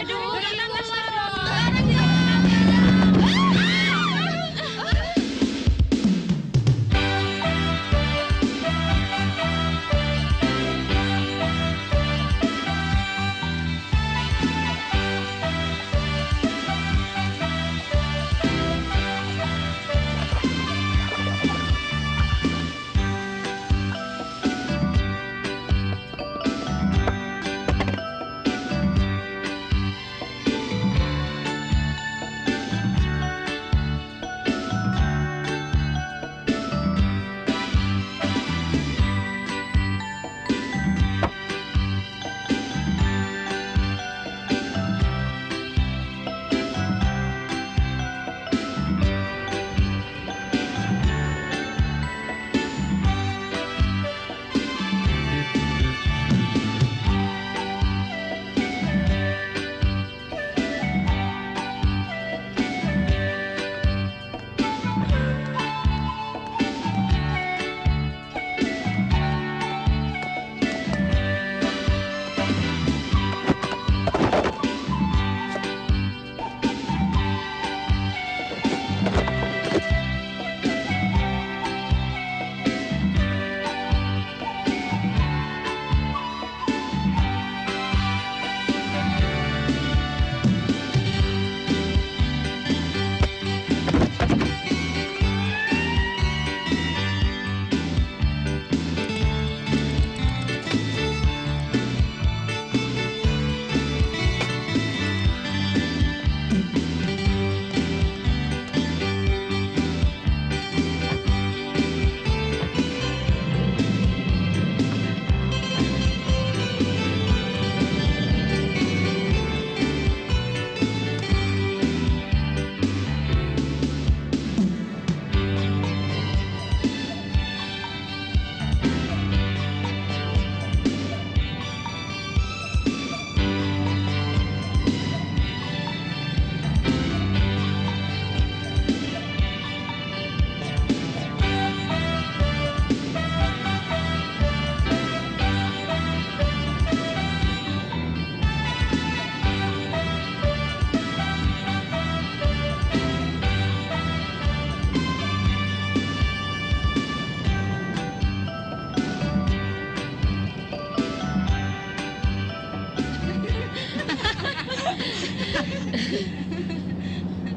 Aduh,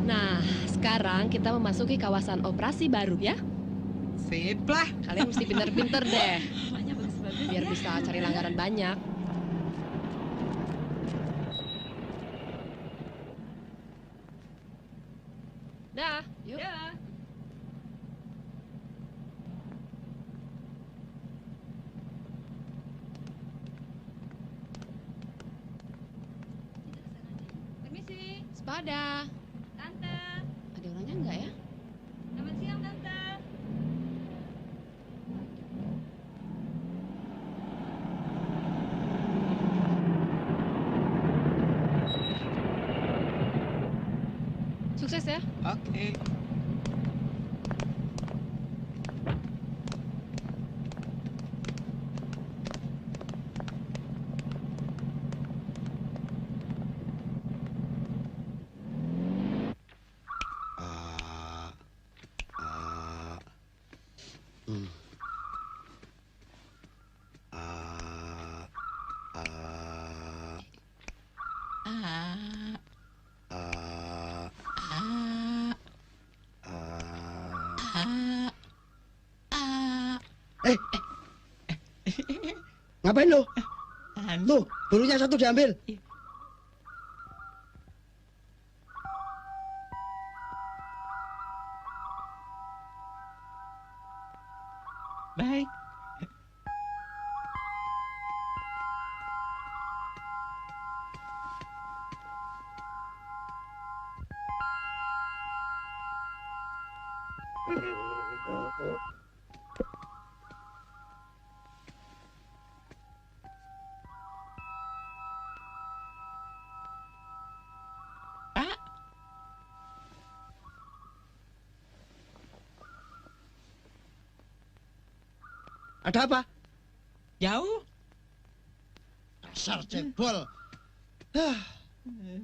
Nah, sekarang kita memasuki kawasan operasi baru ya. Sip lah. Kalian mesti pinter-pinter deh. bagus-bagus. Biar bisa cari langgaran banyak. Dah, yuk. Ya. Permisi, Sepada. Tante. Ada orangnya enggak ya? Selamat siang, Tante. Sukses ya. Oke. Ngapain lo? Tuh, bulunya satu diambil. Baik. Pak, Ada apa? jauh? Dasar cebol. Hah, Sini.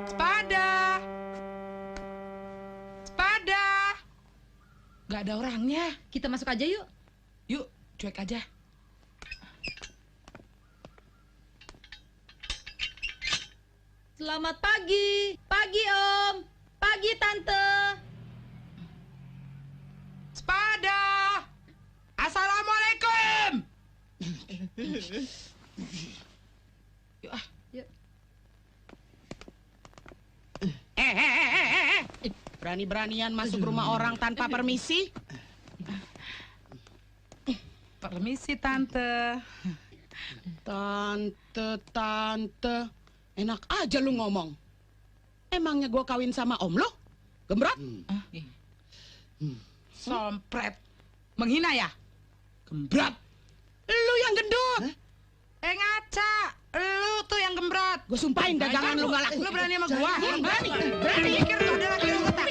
Sepada. Sepada. Gak ada orangnya. Kita masuk aja yuk. Yuk, cuek aja. Selamat pagi. Pagi, Om. Pagi, Tante. Sepada. Assalamualaikum. Yuk ah. Yuk. Berani-beranian masuk rumah orang tanpa permisi? Permisi, Tante. Tante, enak aja lu ngomong. Emangnya gua kawin sama om lo? Gembrot? Sompret. Menghina ya? Gembrot? Lu yang gendut. Ngaca. Lu tuh yang gembrot. Gue sumpahin dagangan lu gak laku. Lu berani sama gua? Berani. Pikir lu ada laki lu ketak.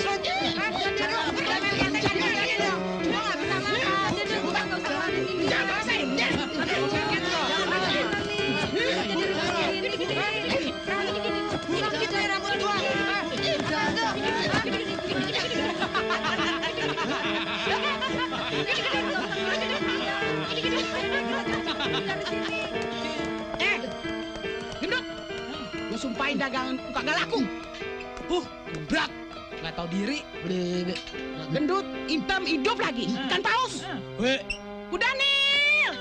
Gendut. Gue sumpahin dagangan lu kagak laku. Gembrot. Nggak tahu diri. Gendut, hitam hidup lagi. Kan paus. Udah Nil.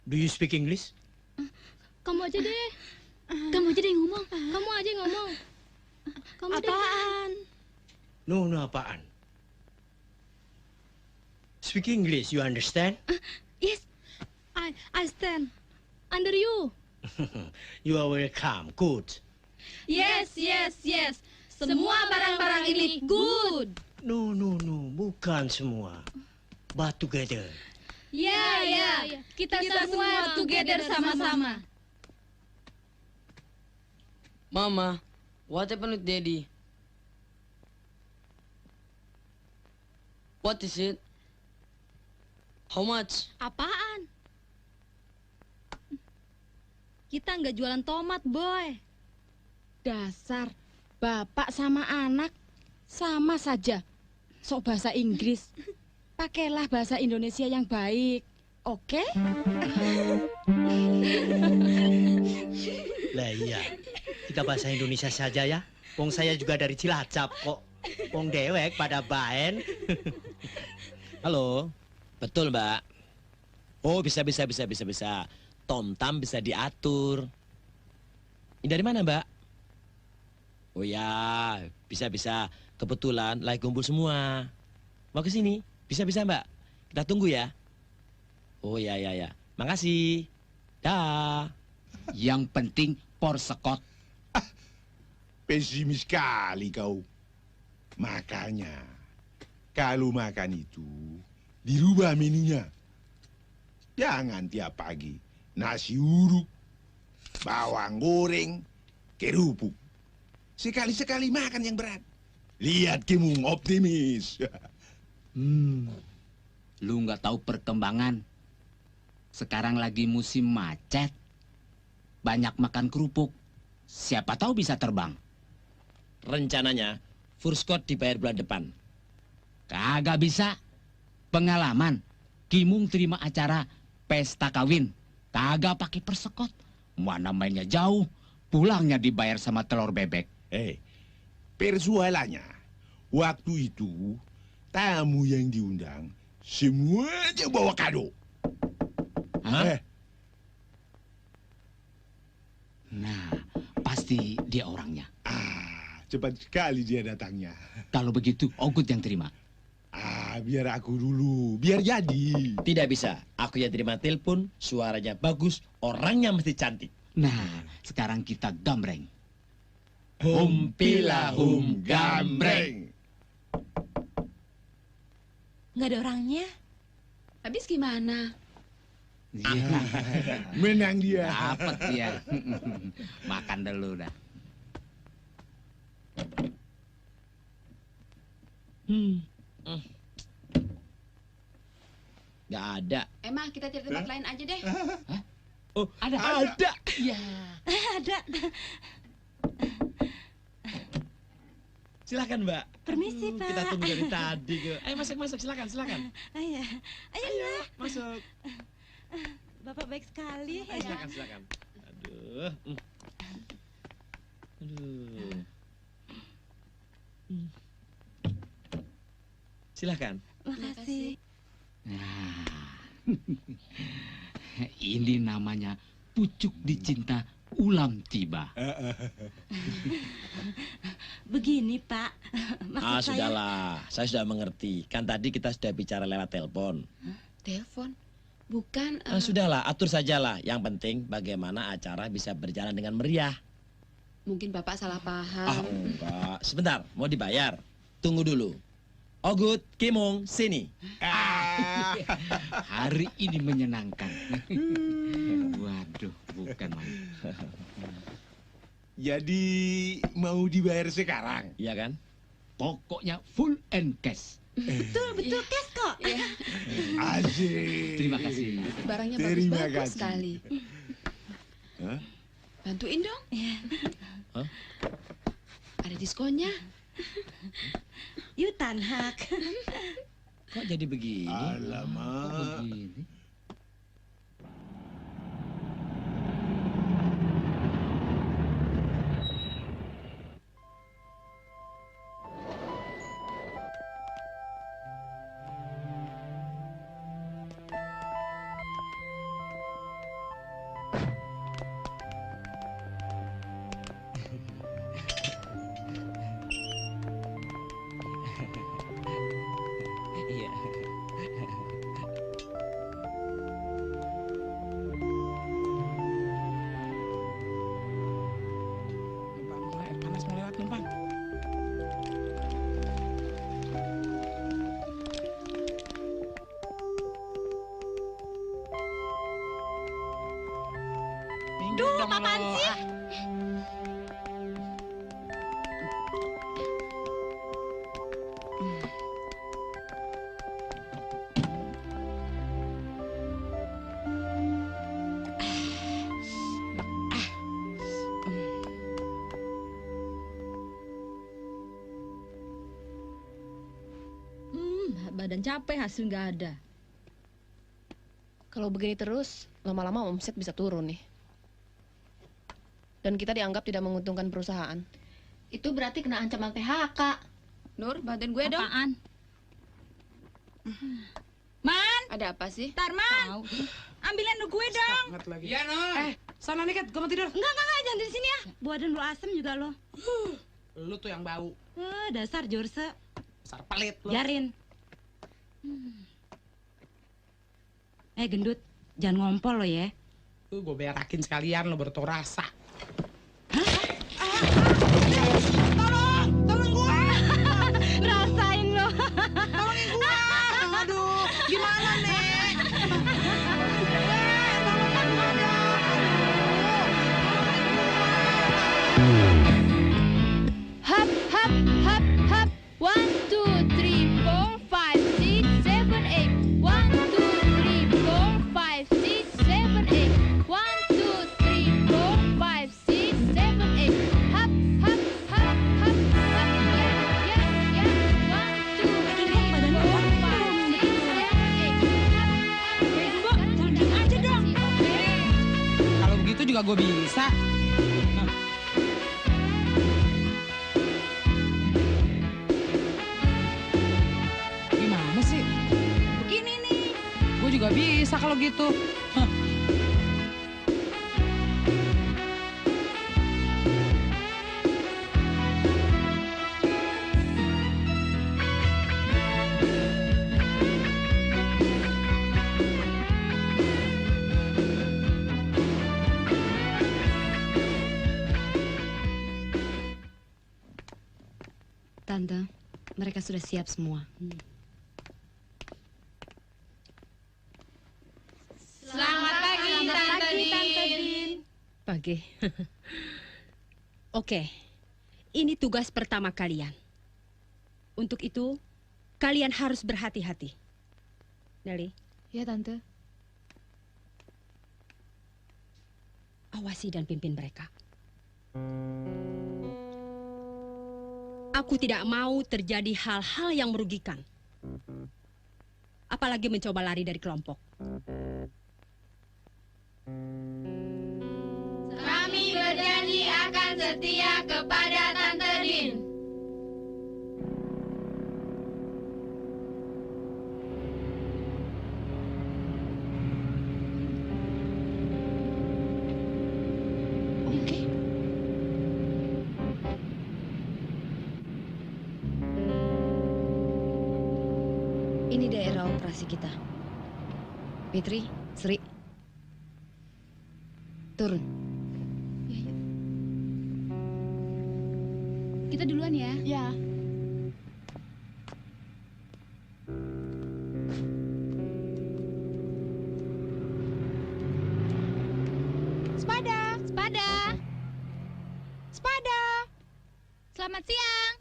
Do you speak English? Kamu aja deh. Kamu aja deh yang ngomong. Kamu aja yang ngomong. Kamu apaan? No, apaan? Speak English, you understand? Yes. I stand under you. You are welcome. Good. Yes. Semua barang-barang ini good. No, bukan semua. But together. Ya. Kita semua together sama-sama. Mama, what happened with Daddy? What is it? How much? Apaan? Kita nggak jualan tomat, boy. Dasar bapak sama anak sama saja. Sok bahasa Inggris. Pakailah bahasa Indonesia yang baik. Oke? Lah iya. Kita bahasa Indonesia saja ya. Wong saya juga dari Cilacap kok. Wong dewek pada baen. Halo, betul Mbak. Oh bisa. Tom-tam bisa diatur. Ini dari mana Mbak? Oh ya, bisa. Kebetulan lagi kumpul semua. Mau ke sini? Bisa Mbak. Kita tunggu ya. Oh ya. Makasih. Dah. Yang penting porsekot. Pesimis sekali kau. Makanya, kalau makan itu, dirubah menunya. Jangan tiap pagi nasi uruk, bawang goreng, kerupuk. Sekali-sekali makan yang berat. Lihat Kimung optimis. Lu nggak tahu perkembangan. Sekarang lagi musim macet. Banyak makan kerupuk. Siapa tahu bisa terbang. Rencananya, Furskot dibayar bulan depan. Kagak bisa. Pengalaman. Kimung terima acara pesta kawin. Kagak pakai persekot. Mana mainnya jauh. Pulangnya dibayar sama telur bebek. Persoalannya, waktu itu tamu yang diundang semuanya bawa kado. Hah? Nah, pasti dia orangnya. Cepat sekali dia datangnya. Kalau begitu, Ogut yang terima. biar aku dulu, biar jadi. Tidak bisa. Aku yang terima telepon, suaranya bagus, orangnya mesti cantik. Nah, sekarang kita gambreng. Hum pila hum gambreng. Nggak ada orangnya. Habis gimana? Iya. Menang dia. Dapat dia. Makan dulu dah. Gak ada. Emang kita cari tempat lain aja deh. Oh, ada. Iya. Ada. Silakan, Mbak. Permisi, Aduh, Pak. Kita tunggu dari tadi. Ayo masuk, silakan. Ayo, ayo. Masuk. Bapak baik sekali. Silakan. Aduh. Silakan. Makasih. Nah, ini namanya pucuk dicinta ulam tiba. Begini, Pak. Sudahlah. Saya sudah mengerti. Kan tadi kita sudah bicara lewat telepon. Telepon? Bukan. Sudahlah, atur sajalah. Yang penting bagaimana acara bisa berjalan dengan meriah. Mungkin Bapak salah paham. Enggak. Sebentar, mau dibayar. Tunggu dulu. Ogut, Kimung, sini. Hari ini menyenangkan. Waduh, bukan main. Jadi mau dibayar sekarang? Iya kan? Pokoknya full and cash. Betul cash kok. Asik. Terima kasih. Barangnya Terima bagus-bagus kasih. sekali. Hah? Bantuin dong. Hah? Ada diskonnya. Yutan hak. Kok jadi begini? Alamak. Begini. Iya. Air panas mau lewat numpang. Duh, apaan sih? Badan capek, hasil nggak ada. Kalau begini terus, lama-lama omset bisa turun nih. Dan kita dianggap tidak menguntungkan perusahaan. Itu berarti kena ancaman PHK. Nur, bantuin gue dong. Apaan? Ada apa sih? Tarman, ambilin lu gue dong. Sangat lagi. Iya, Nur. Sana nih, Kat. Gua mau tidur. Enggak, jangan di sini ya. Buatan lu asem juga lo. Lu tuh yang bau. Dasar Jorse. Besar pelit lu. Biarin. Gendut, jangan ngompol lo ya. Gue berakin sekalian lo baru tau rasa. Tolong gua! Rasain lo. Tolongin gua! Aduh, gimana nih? Hap, hap, hap, hap. 1, 2, 3, 4, 5, 6, 7, 8. 1, 2, 3, 4, 5, 6, 7, 8. 1, 2, 3, 4, 5, 6, 7, 8. Hap, hap, hap, hap, hap. Ya. 1, 2, 3, 4, 5, 6, 7, 8. Hap, Jangan diem aja dong. Kalau begitu juga gue bisa. Gimana sih? Begini nih. Gue juga bisa kalau gitu. Hah. sudah siap semua. Selamat pagi, Tante Din. Pagi. Oke, ini tugas pertama kalian. Untuk itu, kalian harus berhati-hati. Nelly, Ya, Tante. awasi dan pimpin mereka. Aku tidak mau terjadi hal-hal yang merugikan. Apalagi mencoba lari dari kelompok. Kami berjanji akan setia kepada Tante Din. Oke. Ini daerah operasi kita. Fitri, Sri. Turun. Kita duluan ya. Ya. Sepada. Sepada. Sepada. Selamat siang.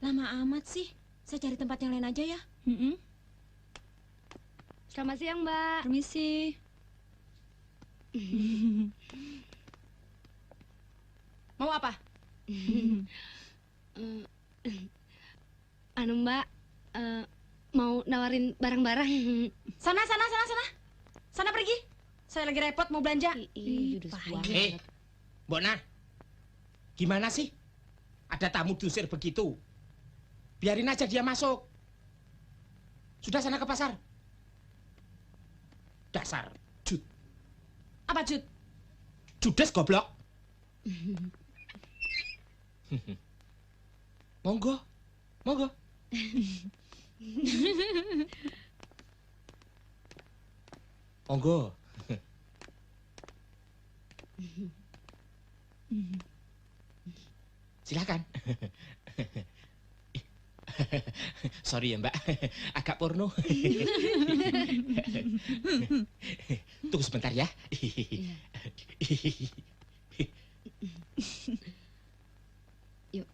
Lama amat sih. Saya cari tempat yang lain aja ya. Selamat siang, Mbak. Permisi. Mau apa? Anu, Mbak, mau nawarin barang-barang. Sana. Sana pergi. Saya lagi repot mau belanja. Mbok Nah, gimana sih? Ada tamu diusir begitu. Biarin aja dia masuk. Sudah sana ke pasar. Dasar Jud. Apa Jud? Judes goblok. Monggo. Monggo. Monggo. Silakan. Sorry ya Mbak, agak porno. Tunggu sebentar ya. Yuk.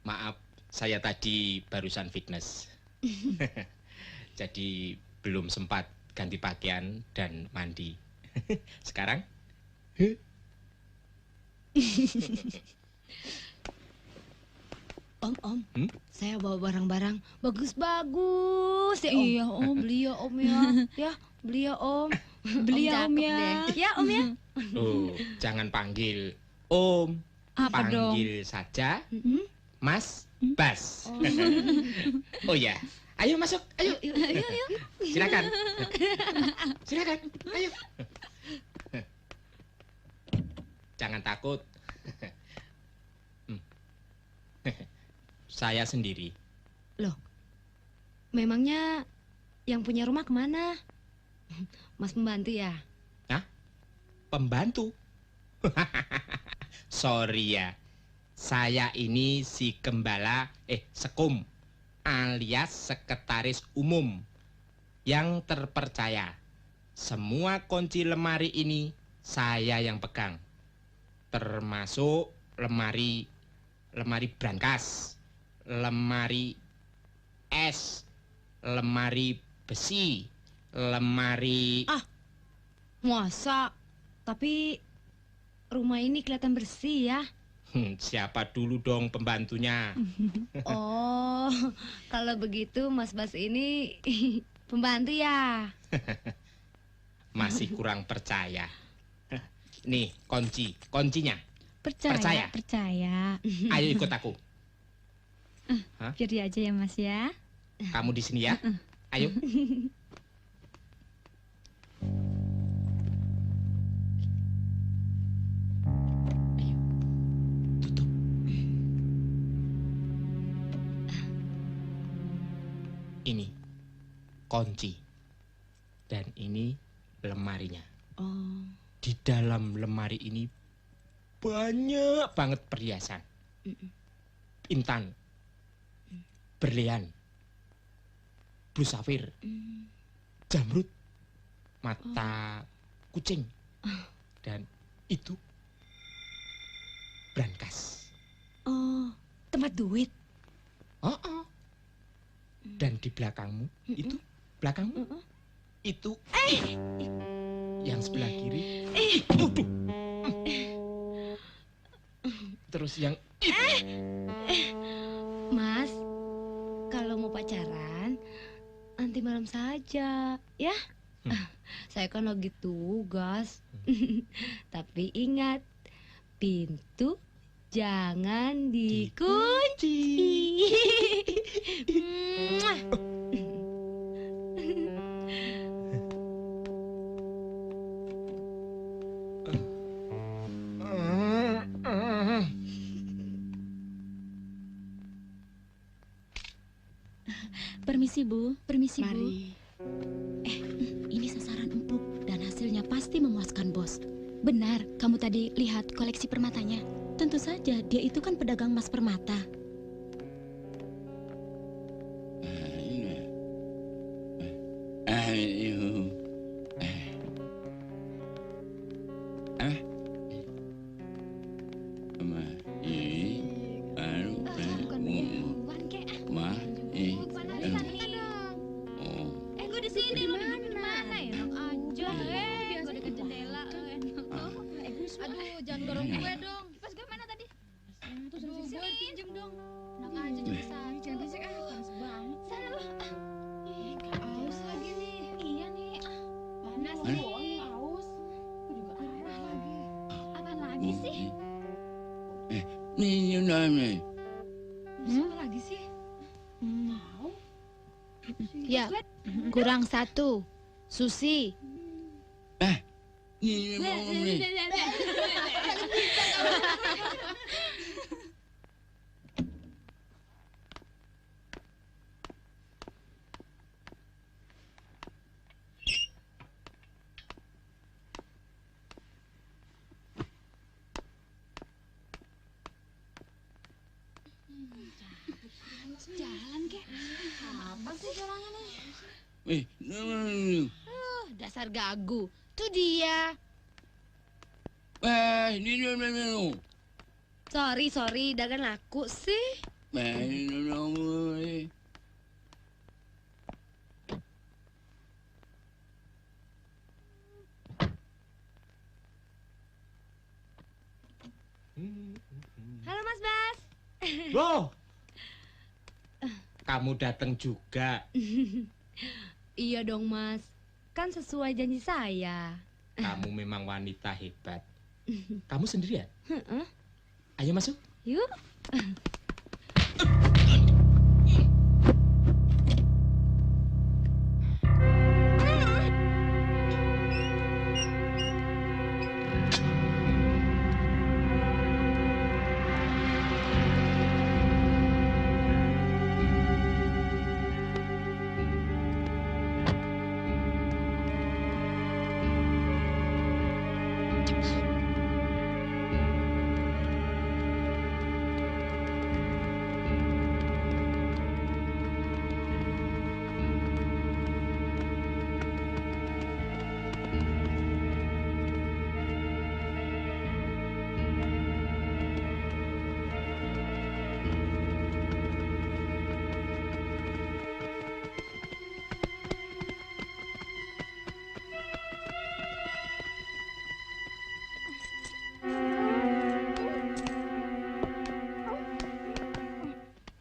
Maaf, saya tadi barusan fitness. Jadi belum sempat ganti pakaian dan mandi. Sekarang? Om, saya bawa barang-barang bagus-bagus ya Om. Iya, Om. Beli ya, Om ya. Ya, beli ya Om. Beli ya, Om cakep ya. deh. Ya Om ya. Oh, jangan panggil Om. Apa dong? Panggil saja Mas Bas. Oh ya, ayo masuk, ayo. Silakan. Silakan, ayo. Jangan takut. Saya sendiri. Loh, memangnya yang punya rumah kemana? Mas pembantu ya? Hah? Pembantu? Sorry ya, saya ini si gembala, sekum, alias sekretaris umum yang terpercaya. Semua kunci lemari ini saya yang pegang, termasuk lemari brankas, lemari es, lemari besi, lemari... Masa? Tapi rumah ini kelihatan bersih ya? Siapa dulu dong pembantunya? Oh, kalau begitu Mas Bas ini pembantu ya? Masih kurang percaya. Nih, kuncinya. Percaya. Ayo ikut aku. Biar dia aja ya Mas ya. Kamu di sini ya. Ayo. Ini kunci dan ini lemarinya. Oh. Di dalam lemari ini banyak banget perhiasan, intan, berlian, blue safir, jamrud, mata kucing, dan itu brankas. Oh, tempat duit. Dan di belakangmu itu, belakangmu itu, yang sebelah kiri, terus yang itu. Mas, kalau mau pacaran nanti malam saja, ya? Saya kan lagi tugas. Tapi ingat, pintu jangan dikunci. Permisi Bu, permisi Bu. Mari. Ini sasaran empuk dan hasilnya pasti memuaskan bos. Benar, kamu tadi lihat koleksi permatanya. Tentu saja, dia itu kan pedagang emas permata. Gue di sini, lu di mana ya? Anjir, gue dekat jendela. Aduh, jangan dorong gue dong. Pas gue mana tadi? Terus gue pinjem dong. Enak aja jadi satu. Jangan berisik panas banget. Sana lu. Aus lagi nih. Iya nih. Panas nih. Aus. Gue juga parah lagi. Apa lagi sih? Nih, Apa lagi sih? Mau? Ya, kurang satu. Susi. Jalan kek. Apa sih jalannya nih? Dasar gagu. Tuh dia. Sorry, dagang laku sih. Halo Mas Bas. Loh, kamu datang juga. Iya dong Mas, kan sesuai janji saya. Kamu memang wanita hebat. Kamu sendirian? Ayo masuk. Yuk.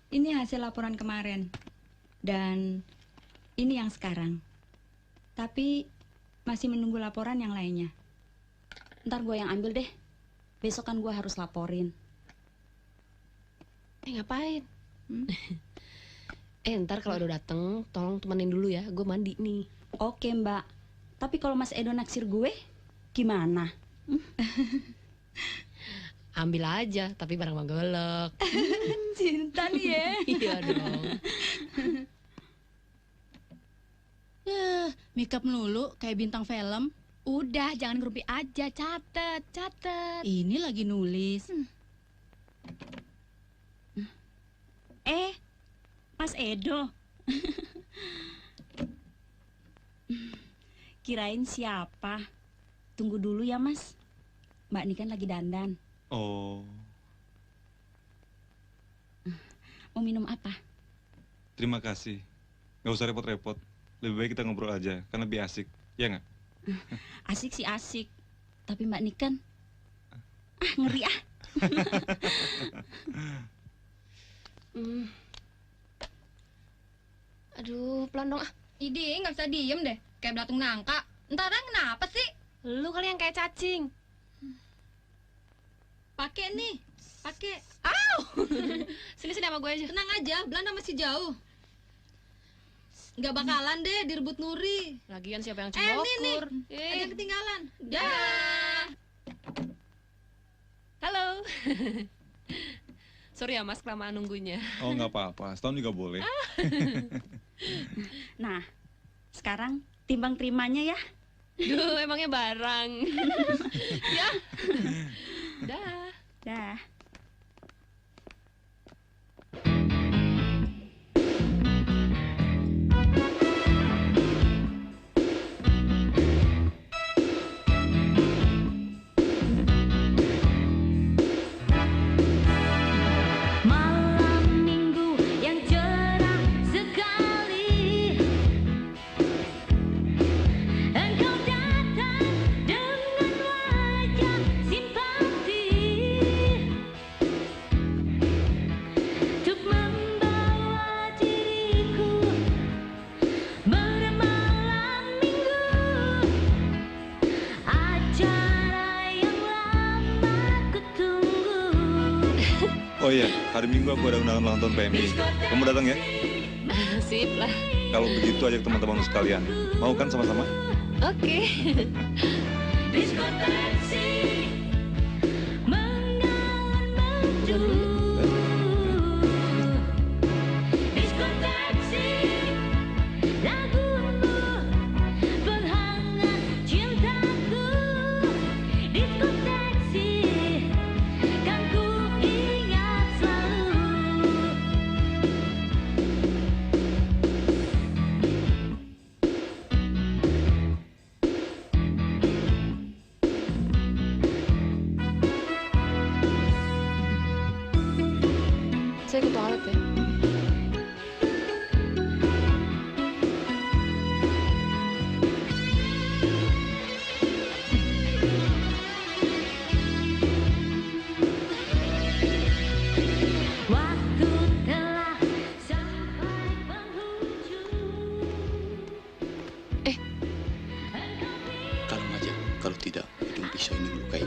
Ini hasil laporan kemarin. Dan ini yang sekarang. Tapi masih menunggu laporan yang lainnya. Ntar gue yang ambil deh. Besok kan gue harus laporin. Ngapain? Ntar kalau udah dateng, tolong temenin dulu ya. Gue mandi nih. Oke, Mbak. Tapi kalau Mas Edo naksir gue, gimana? Ambil aja, tapi barang magolok. Cinta nih ya. Iya dong. Ya, makeup melulu kayak bintang film. Udah, jangan ngerumpi aja, catet. Ini lagi nulis. Mas Edo. Kirain siapa? Tunggu dulu ya, Mas. Mbak ini kan lagi dandan. Oh, Mau minum apa? terima kasih. Nggak usah repot-repot. Lebih baik kita ngobrol aja, kan lebih asik. Ya nggak? Asik sih asik. Tapi Mbak Niken, ngeri ah. Aduh, pelan dong ah. Idi, nggak bisa diem deh. Kayak belatung nangka. Ntaran kenapa sih? Lu kali yang kayak cacing. Pakai nih, pakai. Au! Sini sama gue aja. Tenang aja, Belanda masih jauh. Nggak bakalan deh direbut Nuri. Lagian siapa yang cibokur? Nih, ada yang ketinggalan. Dah. Halo. Sorry ya Mas, kelamaan nunggunya. Oh, nggak apa-apa. Setahun juga boleh. Nah, sekarang timbang terimanya ya. Duh, emangnya barang. Ya. Dah. Dah. Oh iya, hari Minggu aku ada undangan ulang tahun PMI. Kamu datang ya? Sip lah. Kalau begitu ajak teman-teman sekalian. Mau kan sama-sama? Oke. Saya ke toilet ya. Kalem aja, kalau tidak ujung pisau ini melukai.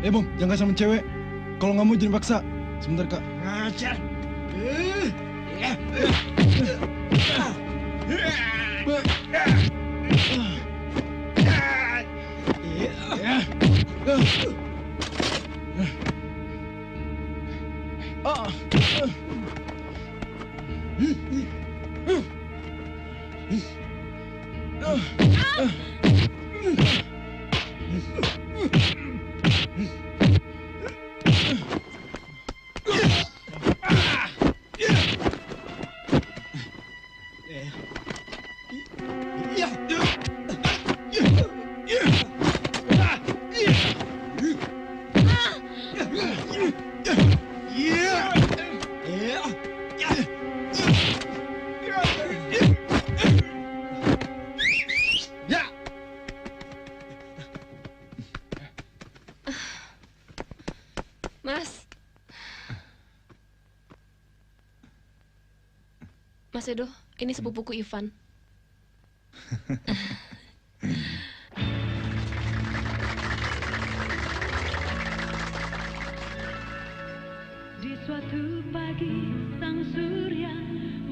Bang, jangan sama cewek. Kalau nggak mau jangan paksa. Sebentar, Kak. Ngajar. Mas Edo, ini sepupuku Ivan. Di suatu pagi sang surya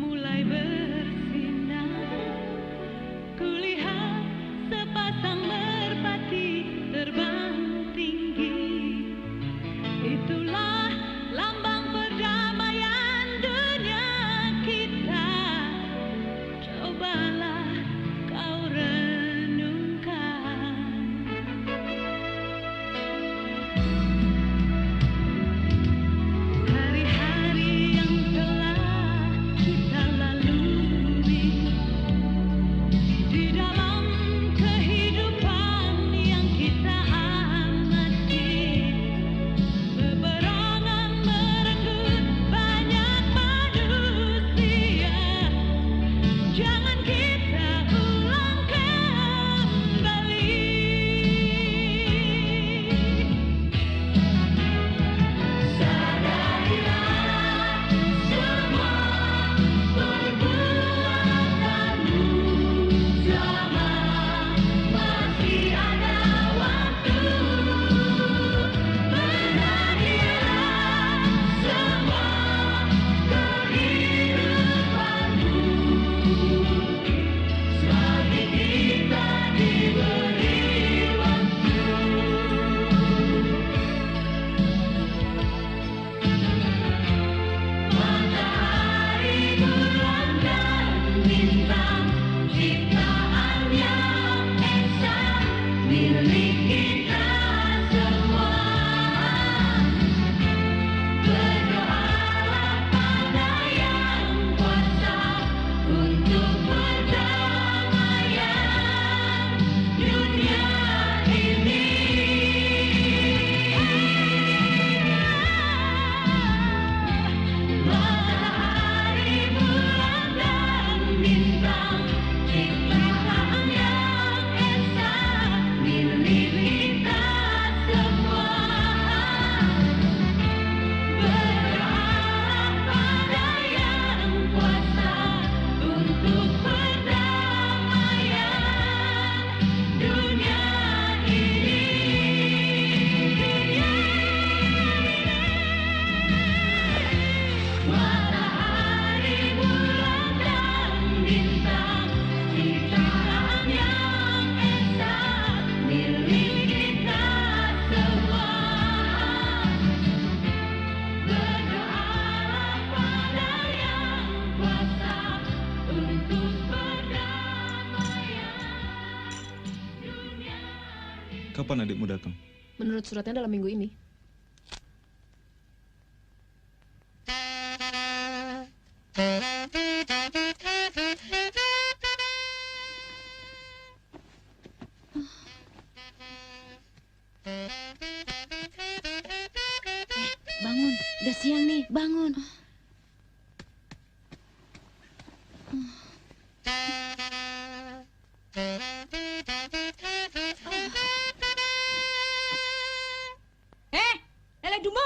mulai bersinar. Kulihat sepasang merpati terbang tinggi. Itulah lambang perdamaian dunia kita. Cobalah kau renungkan. Hari-hari yang telah kita lalui di dalam kehidupan yang kita amati, peperangan merenggut banyak manusia. Jangan kita ulang kembali. Sadarilah semua perbuatanmu selama masih ada waktu. Benahilah semua kehidupanmu selagi kita diberi waktu. Matahari, bulan, dan bintang, ciptaan yang esa milik kita semua. Berdoalah pada Yang Kuasa untuk perdamaian dunia ini. Matahari, bulan, dan bintang, ciptaan yang esa milik kita semua. Berdoalah pada Yang Kuasa untuk perdamaian dunia ini. Matahari, bulan, dan bintang, ciptaan yang esa milik kita semua. Berdoalah pada Yang Kuasa untuk perdamaian dunia. Kapan adikmu datang? Menurut suratnya dalam minggu ini. Bangun, udah siang nih, bangun. Lele Dumbo,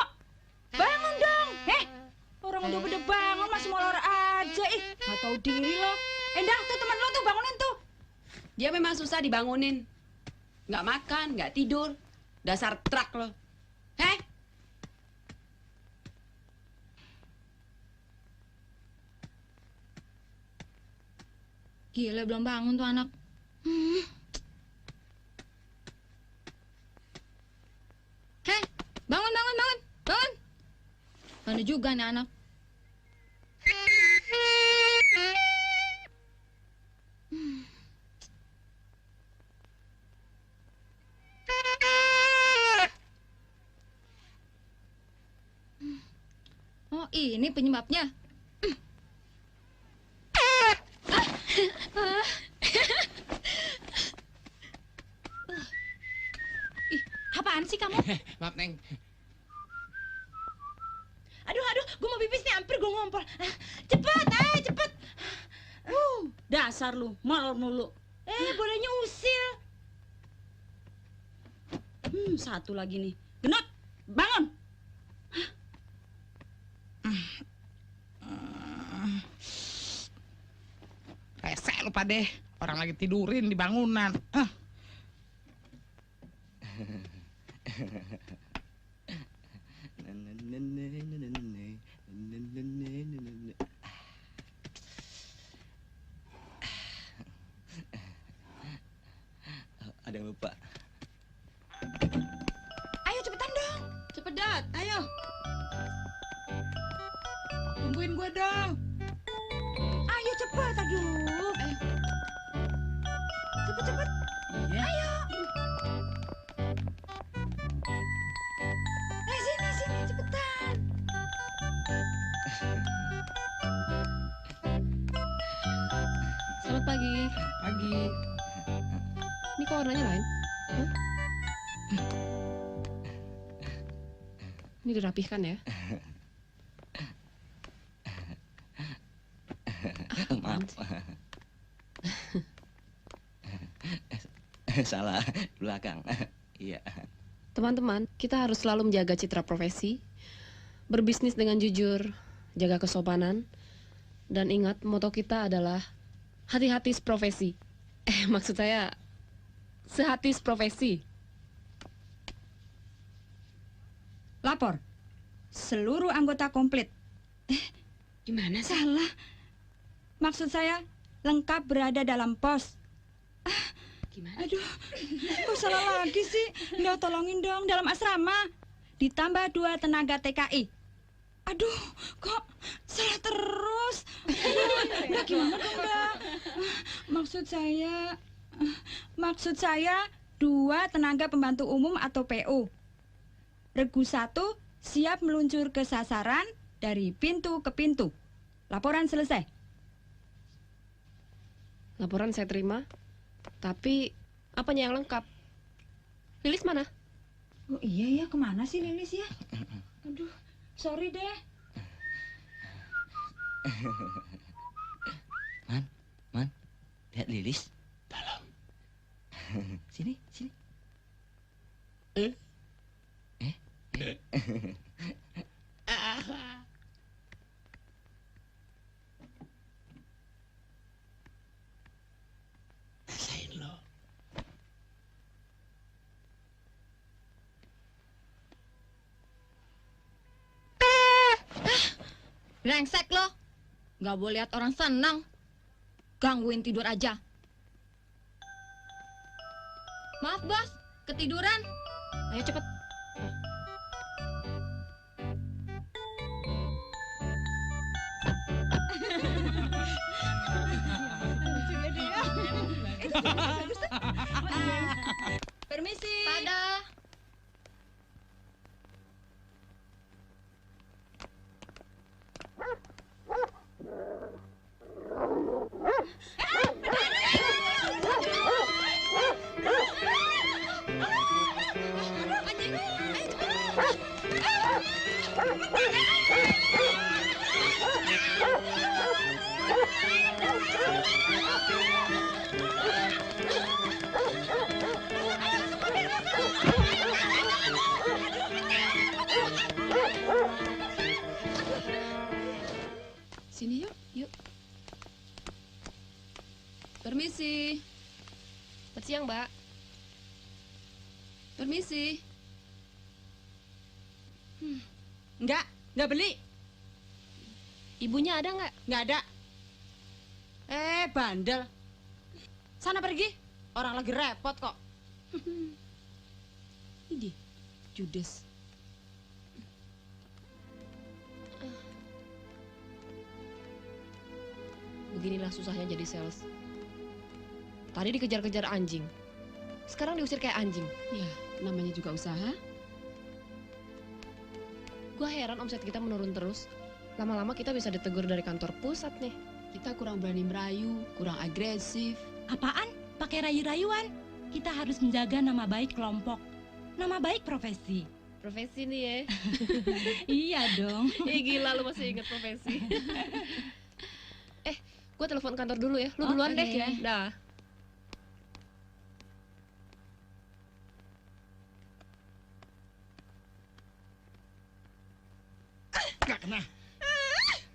bangun dong. Orang udah pada bangun masih molor aja. Nggak tahu diri lo. Endang tuh teman lo tuh bangunin tuh. Dia memang susah dibangunin. Nggak makan, nggak tidur. Dasar trak lo. Gila, belum bangun tuh anak. Hei, bangun, bangun, bangun, bangun. Mana juga nih anak. Oh, ini penyebabnya. Ih, apaan sih kamu? Maaf, Neng. Aduh, gue mau pipis nih, hampir gue ngompol. Cepet, cepet. Dasar lu, molor mulu. Bolanya usil. Satu lagi nih. Genot, bangun. Rese lu Pade, orang lagi tidurin di bangunan. Ada yang lupa. Ayo cepetan dong. Cepet, Dat. Ayo. Tungguin gue dong. Ayo cepet, aduh. Cepet. Iya. Ayo. Sini, cepetan. Selamat pagi. Pagi. Ini kok warnanya lain? Hah? Ini dirapihkan ya? Maaf. Salah, belakang. Iya. Teman-teman, kita harus selalu menjaga citra profesi, berbisnis dengan jujur, jaga kesopanan, dan ingat moto kita adalah hati-hati profesi. Maksud saya sehati profesi. Lapor. Seluruh anggota komplit. Gimana sih? Salah. Maksud saya lengkap berada dalam pos. Gimana? Aduh, kok salah lagi sih? Nggak, tolongin dong, dalam asrama. Ditambah 2 tenaga TKI. Aduh, kok salah terus? Nah, gimana dong, Mbak? Maksud saya 2 tenaga pembantu umum atau PU. Regu 1 siap meluncur ke sasaran dari pintu ke pintu. Laporan selesai. Laporan saya terima, tapi apanya yang lengkap? Lilis mana? Oh iya ya, kemana sih Lilis ya? Aduh, sorry deh. Man, lihat Lilis. Dalam. Sini. Rasain lo. Brengsek lo. Nggak boleh lihat orang senang. Gangguin tidur aja. Maaf, Bos. Ketiduran. Ayo cepet. Permisi. Pada. Sini yuk. Permisi. Selamat siang, Mbak. Permisi. Nggak beli. Ibunya ada nggak? Nggak ada. Bandel. Sana pergi. Orang lagi repot kok. Ini Judes. Beginilah susahnya jadi sales. Tadi dikejar-kejar anjing. Sekarang diusir kayak anjing. Ya, namanya juga usaha. Gua heran omset kita menurun terus. Lama-lama kita bisa ditegur dari kantor pusat nih. Kita kurang berani merayu, kurang agresif. Apaan? Pakai rayu-rayuan? Kita harus menjaga nama baik kelompok. Nama baik profesi. Profesi nih ya. Iya dong. Ih gila lu masih inget profesi. Gue telepon kantor dulu ya. Lu duluan Oke. deh ya. Dah. Nggak kena.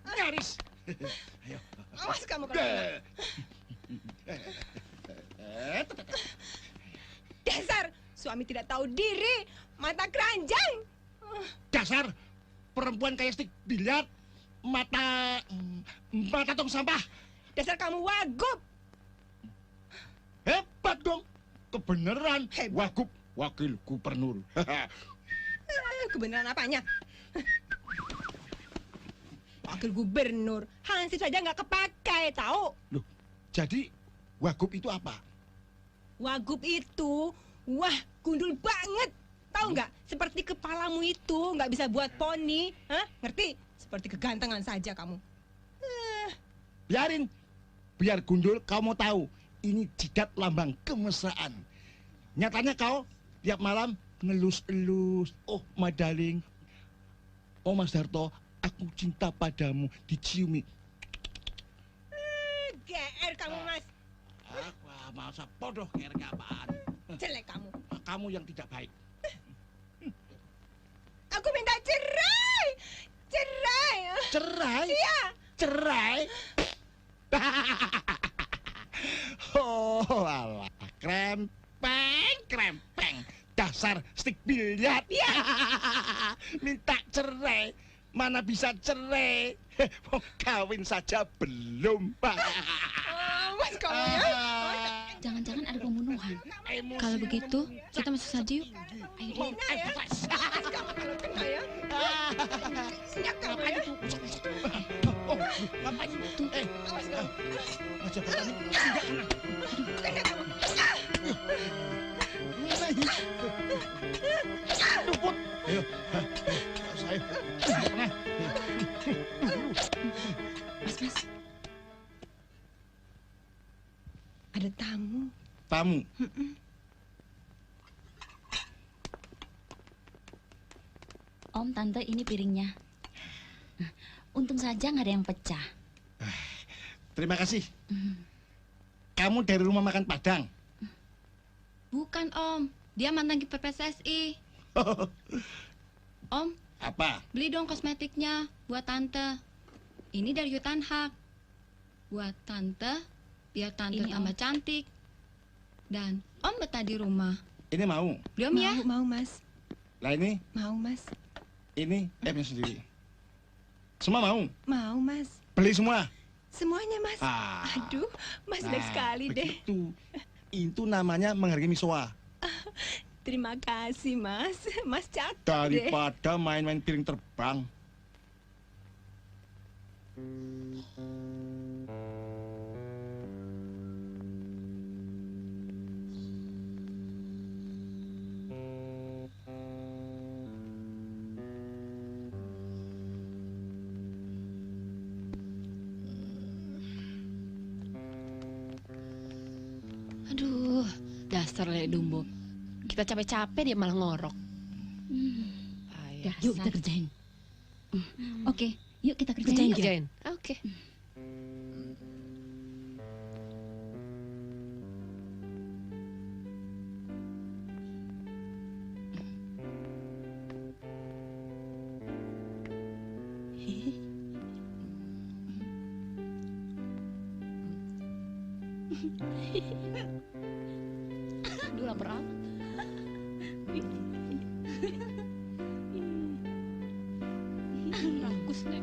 Nyaris. Ayo. Awas kamu kalau kena. Dasar suami tidak tahu diri, mata keranjang. Dasar perempuan kayak stik biliar, mata tong sampah. Dasar kamu wagub. Hebat dong. Kebeneran. Wagub, wakil gubernur. Kebenaran apanya? Wakil gubernur, hansip saja nggak kepakai, tahu? Loh, jadi wagub itu apa? Wagub itu, wah gundul banget. Tahu nggak? Seperti kepalamu itu nggak bisa buat poni, hah? Ngerti? Seperti kegantengan saja kamu. Biarin, biar gundul kau mau tahu. Ini jidat lambang kemesraan. Nyatanya kau tiap malam ngelus-elus. Oh, my darling. Oh, Mas Darto, aku cinta padamu. Diciumi. GR kamu, Mas. Wah, masa bodoh GR apaan? Jelek kamu. Kamu yang tidak baik. Aku minta cerai. Cerai. Cerai? Iya. Cerai? Oh, alah. Krempeng. Dasar stik biliar. Iya. Minta cerai. Mana bisa cerai? Mau kawin saja belum. Mas kamu ya. Jangan-jangan ada pembunuhan. Kalau begitu, kita masuk saja yuk. Ayo deh. Kena ya. Mas kamu kalau kena ya. Siap kamu ya. Oh, ngapain itu? Awas kamu. Aja bertani. Enggak kena. Kena kamu. Luput. Ayo. Saya. Nah. Mas. Ada tamu. Tamu. Om, Tante, ini piringnya. Untung saja nggak ada yang pecah. Terima kasih. Kamu dari rumah makan Padang? Bukan, Om. Dia mantan kiper PSSI. Om, Apa? beli dong kosmetiknya buat Tante. Ini dari Hutan Hak. Buat Tante, biar Tante Ini, tambah Om. cantik. Dan Om betah di rumah. Ini mau? Beli Om ya. Mau, Mas. Lah ini? Mau, Mas. Ini F-nya sendiri. Semua mau? Mau, Mas. Beli semua? Semuanya, Mas. Ah. Aduh, Mas baik sekali deh. Begitu. Itu namanya menghargai misoa. Terima kasih, Mas. Mas cakep deh. Daripada main-main piring terbang. Aduh, dasar lele dumbo. Kita capek-capek dia malah ngorok. Ya, yuk kita kerjain. Oke, yuk kita kerjain. yuk. Kerjain. Oke. Aduh, lapar amat. Rakus deh.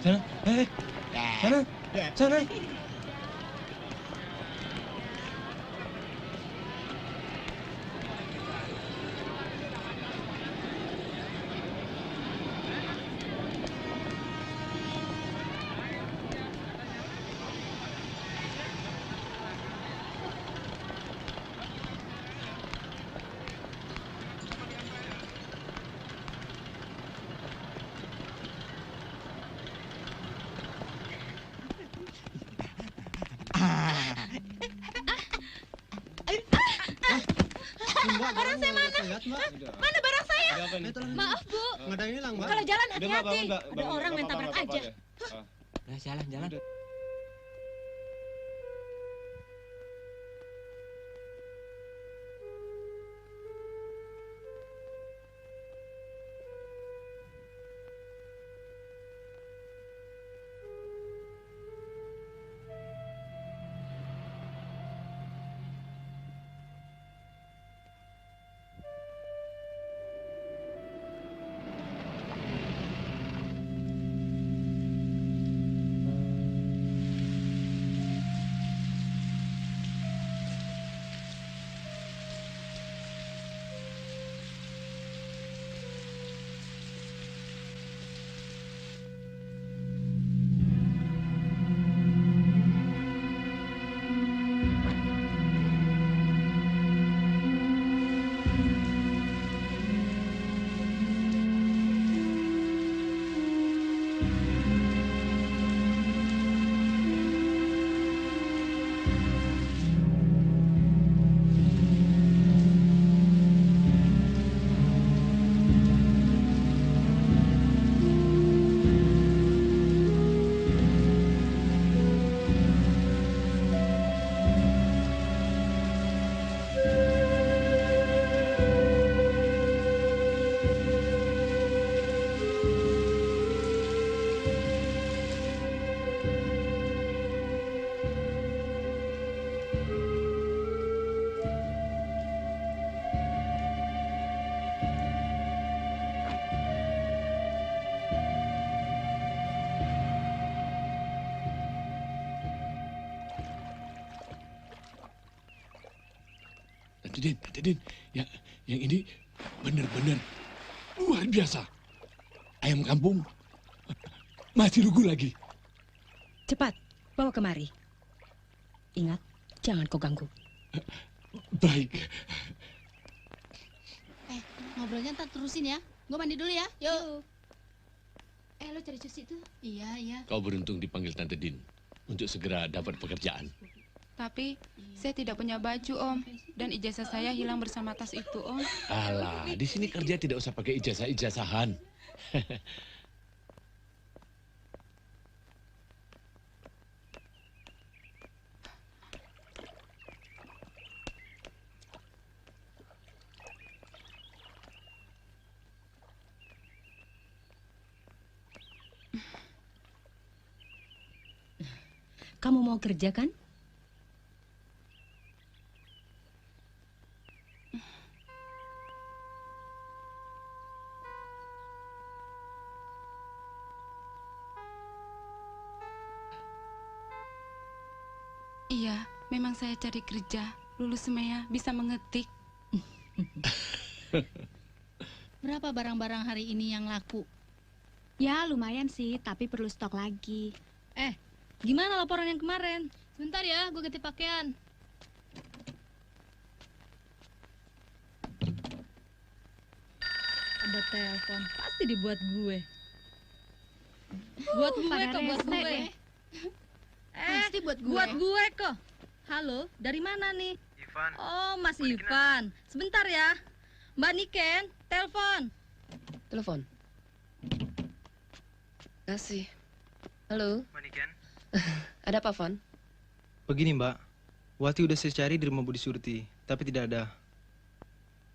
Sana. Sana. Sana. Barang saya mana? Mana barang saya? Maaf, Bu. Nggak ada hilang, Mbak. Kalau jalan Udah, Mbak, hati-hati. Mbak, Ada orang main tabrak aja. Nah, jalan. Din, yang ini benar-benar luar biasa. Ayam kampung masih lugu lagi. Cepat, bawa kemari. Ingat, jangan kau ganggu. Baik. Ngobrolnya ntar terusin ya. Gue mandi dulu ya. Yuk. Lo cari Cuci tuh? Iya. Kau beruntung dipanggil Tante Din untuk segera dapat pekerjaan. Tapi saya tidak punya baju, Om. Dan ijazah saya hilang bersama tas itu, Om. Alah, di sini kerja tidak usah pakai ijazah-ijazahan. Kamu mau kerja kan? Iya, memang saya cari kerja. Lulus semea, bisa mengetik. Berapa barang-barang hari ini yang laku? Ya lumayan sih, tapi perlu stok lagi. Gimana laporan yang kemarin? Sebentar ya, gue ganti pakaian. Ada telepon, pasti dibuat gue. Buat gue pada kok, buat rese gue. deh. Pasti buat gue kok. Halo, dari mana nih? Ivan. Oh, Mas Ivan. Sebentar ya. Mbak Niken, telepon. Telepon. Kasih. Halo. Mbak Niken. Ada apa, Van? Begini, Mbak. Wati udah saya cari di rumah Budi Surti, tapi tidak ada.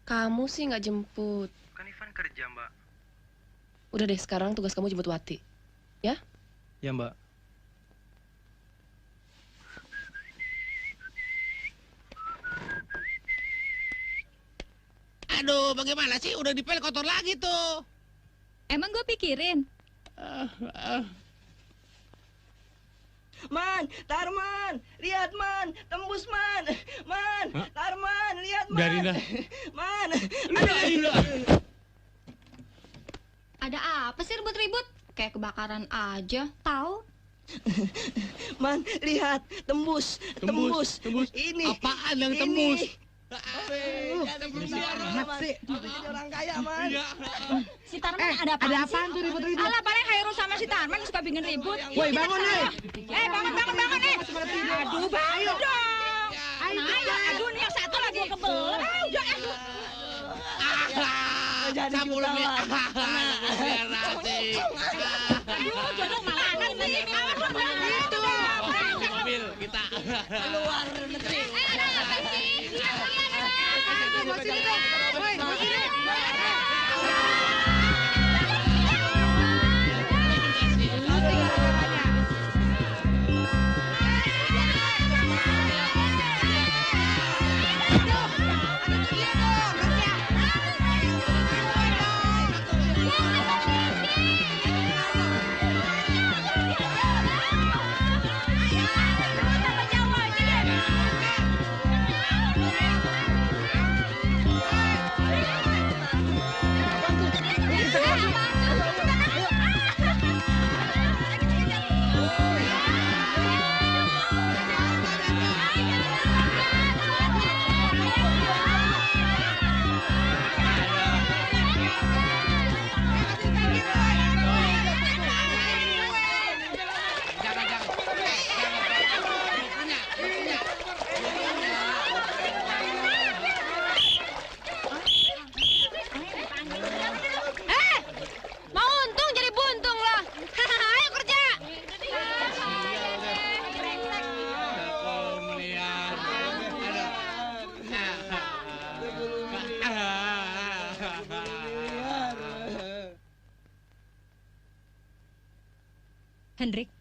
Kamu sih nggak jemput. Kan Ivan kerja, Mbak. Udah deh, sekarang tugas kamu jemput Wati. Ya? Ya, Mbak. Aduh, bagaimana sih? Udah dipel kotor lagi tuh. Emang gue pikirin. Man, Tarman, lihat Man, tembus Man, Man, Tarman, lihat Man. Biarin dah. Man, Ada apa sih ribut-ribut? Kayak kebakaran aja, tahu? Man, lihat, tembus. Ini. Apaan yang tembus? Jadi orang kaya, Man. Si Tarman ada apa? ada apaan tuh ribut-ribut? Alah, paling Hairul sama si Tarman suka bikin ribut. Woi, bangun nih. Bangun nih. Aduh, bangun dong. Aduh, nih yang satu lagi kebelet. Jadi Sabulumi. Aduh, jodoh mana sih? Itu. Mobil kita. Keluar negeri. Ada apa sih? Hendrik,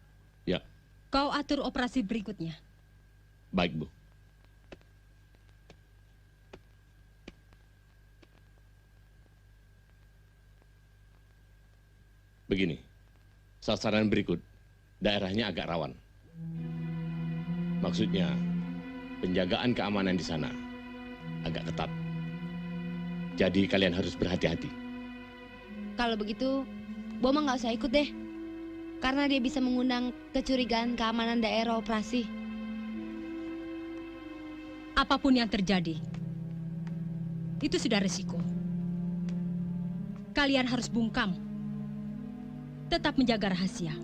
Ya, kau atur operasi berikutnya. baik, Bu. Begini, sasaran berikut, daerahnya agak rawan. Maksudnya, penjagaan keamanan di sana agak ketat. Jadi kalian harus berhati-hati. Kalau begitu, Boma nggak usah ikut deh. Karena dia bisa mengundang kecurigaan keamanan daerah operasi. Apapun yang terjadi, itu sudah resiko. Kalian harus bungkam. Tetap menjaga rahasia.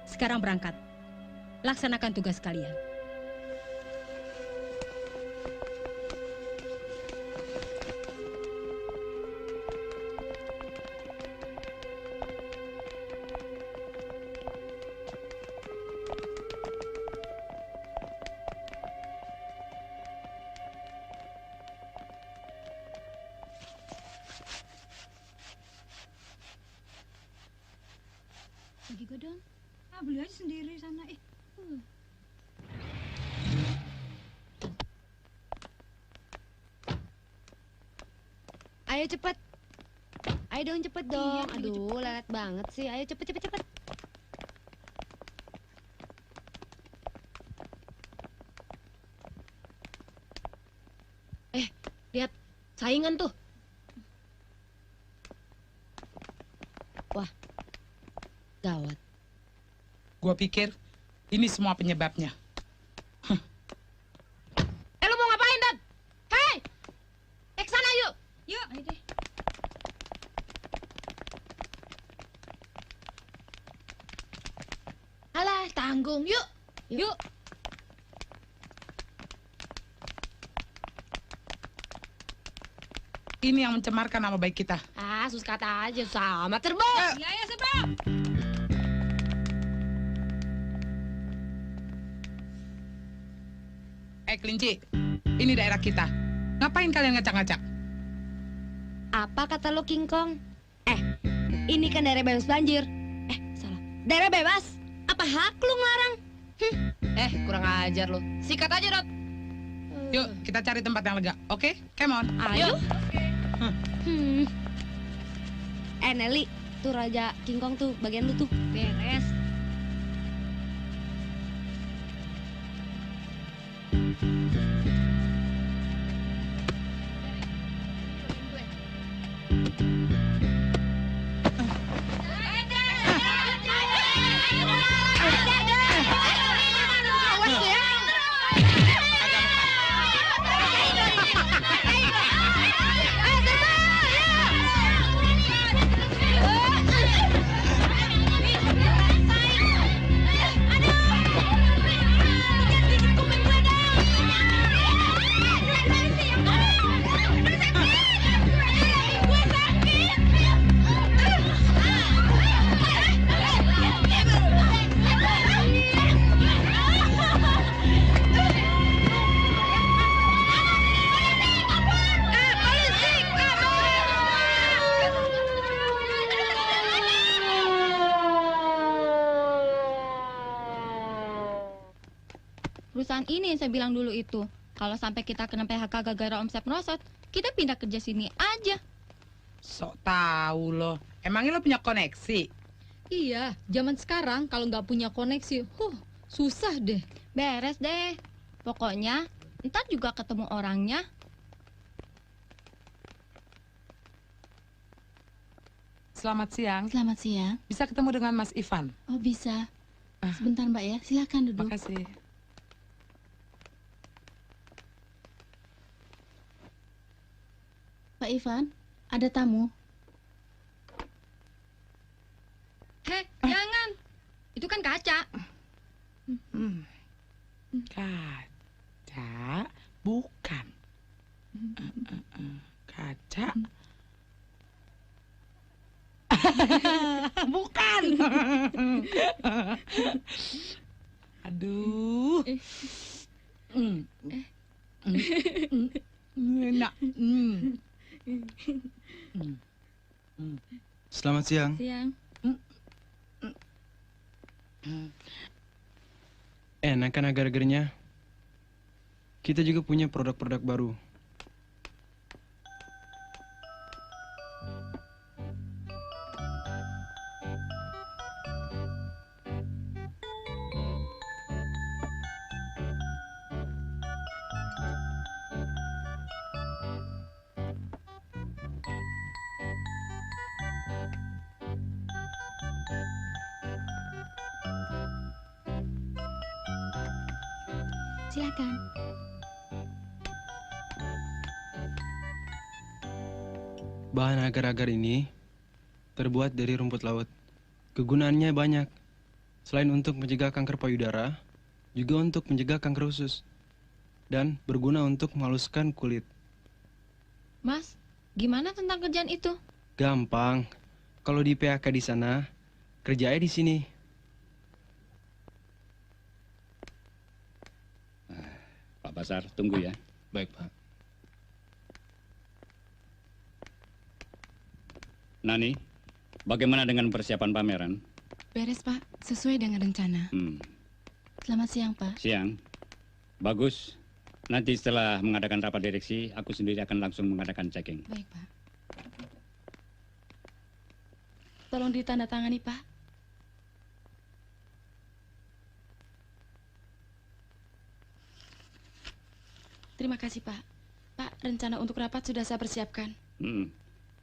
Sekarang berangkat. Laksanakan tugas kalian. Bagi gue dong. Beli aja sendiri sana. Ayo cepet. Ayo dong cepet dong. Aduh, lelet banget sih. Ayo cepet. Lihat, saingan tuh. Wah, gawat. Gua pikir ini semua penyebabnya. Lu mau ngapain, Dad? Hei! Ke sana yuk. Yuk, ayo deh. Alah, tanggung. Yuk. Yuk. Ini yang mencemarkan nama baik kita. Ah, sus kata aja sama terbo. Iya, Sebro. Kelinci, ini daerah kita. Ngapain kalian ngacak-ngacak? Apa kata lo, King Kong? Ini kan daerah bebas banjir. Salah. Daerah bebas? Apa hak lu ngelarang? Kurang ajar lo. Sikat aja, Dot. Yuk, kita cari tempat yang lega. Oke? Come on. Ayo. Nelly, tuh Raja King Kong tuh, bagian lu tuh. Beres. Perusahaan ini yang saya bilang dulu itu. Kalau sampai kita kena PHK gara-gara omset merosot, kita pindah kerja sini aja. Sok tahu loh. Emangnya lo punya koneksi? Iya, zaman sekarang kalau nggak punya koneksi, susah deh. Beres deh. Pokoknya, ntar juga ketemu orangnya. Selamat siang. Selamat siang. Bisa ketemu dengan Mas Ivan? Oh, bisa. Sebentar, Mbak ya. Silakan duduk. Makasih. Pak Ivan, ada tamu. Jangan. Itu kan kaca. Kaca? Bukan. Kaca? Bukan. Aduh. Enak. Selamat siang. Siang. Enak kan agar-agarnya? Kita juga punya produk-produk baru. Silakan. Bahan agar-agar ini terbuat dari rumput laut. Kegunaannya banyak. Selain untuk mencegah kanker payudara, juga untuk mencegah kanker usus. Dan berguna untuk menghaluskan kulit. Mas, gimana tentang kerjaan itu? Gampang. Kalau di PHK di sana, kerjanya di sini. Pak Basar, tunggu ya. Baik, Pak. Nani, bagaimana dengan persiapan pameran? Beres, Pak. Sesuai dengan rencana. Selamat siang, Pak. Siang. Bagus. Nanti setelah mengadakan rapat direksi, aku sendiri akan langsung mengadakan checking. Baik, Pak. Tolong ditandatangani, Pak. Terima kasih, Pak. Pak, rencana untuk rapat sudah saya persiapkan.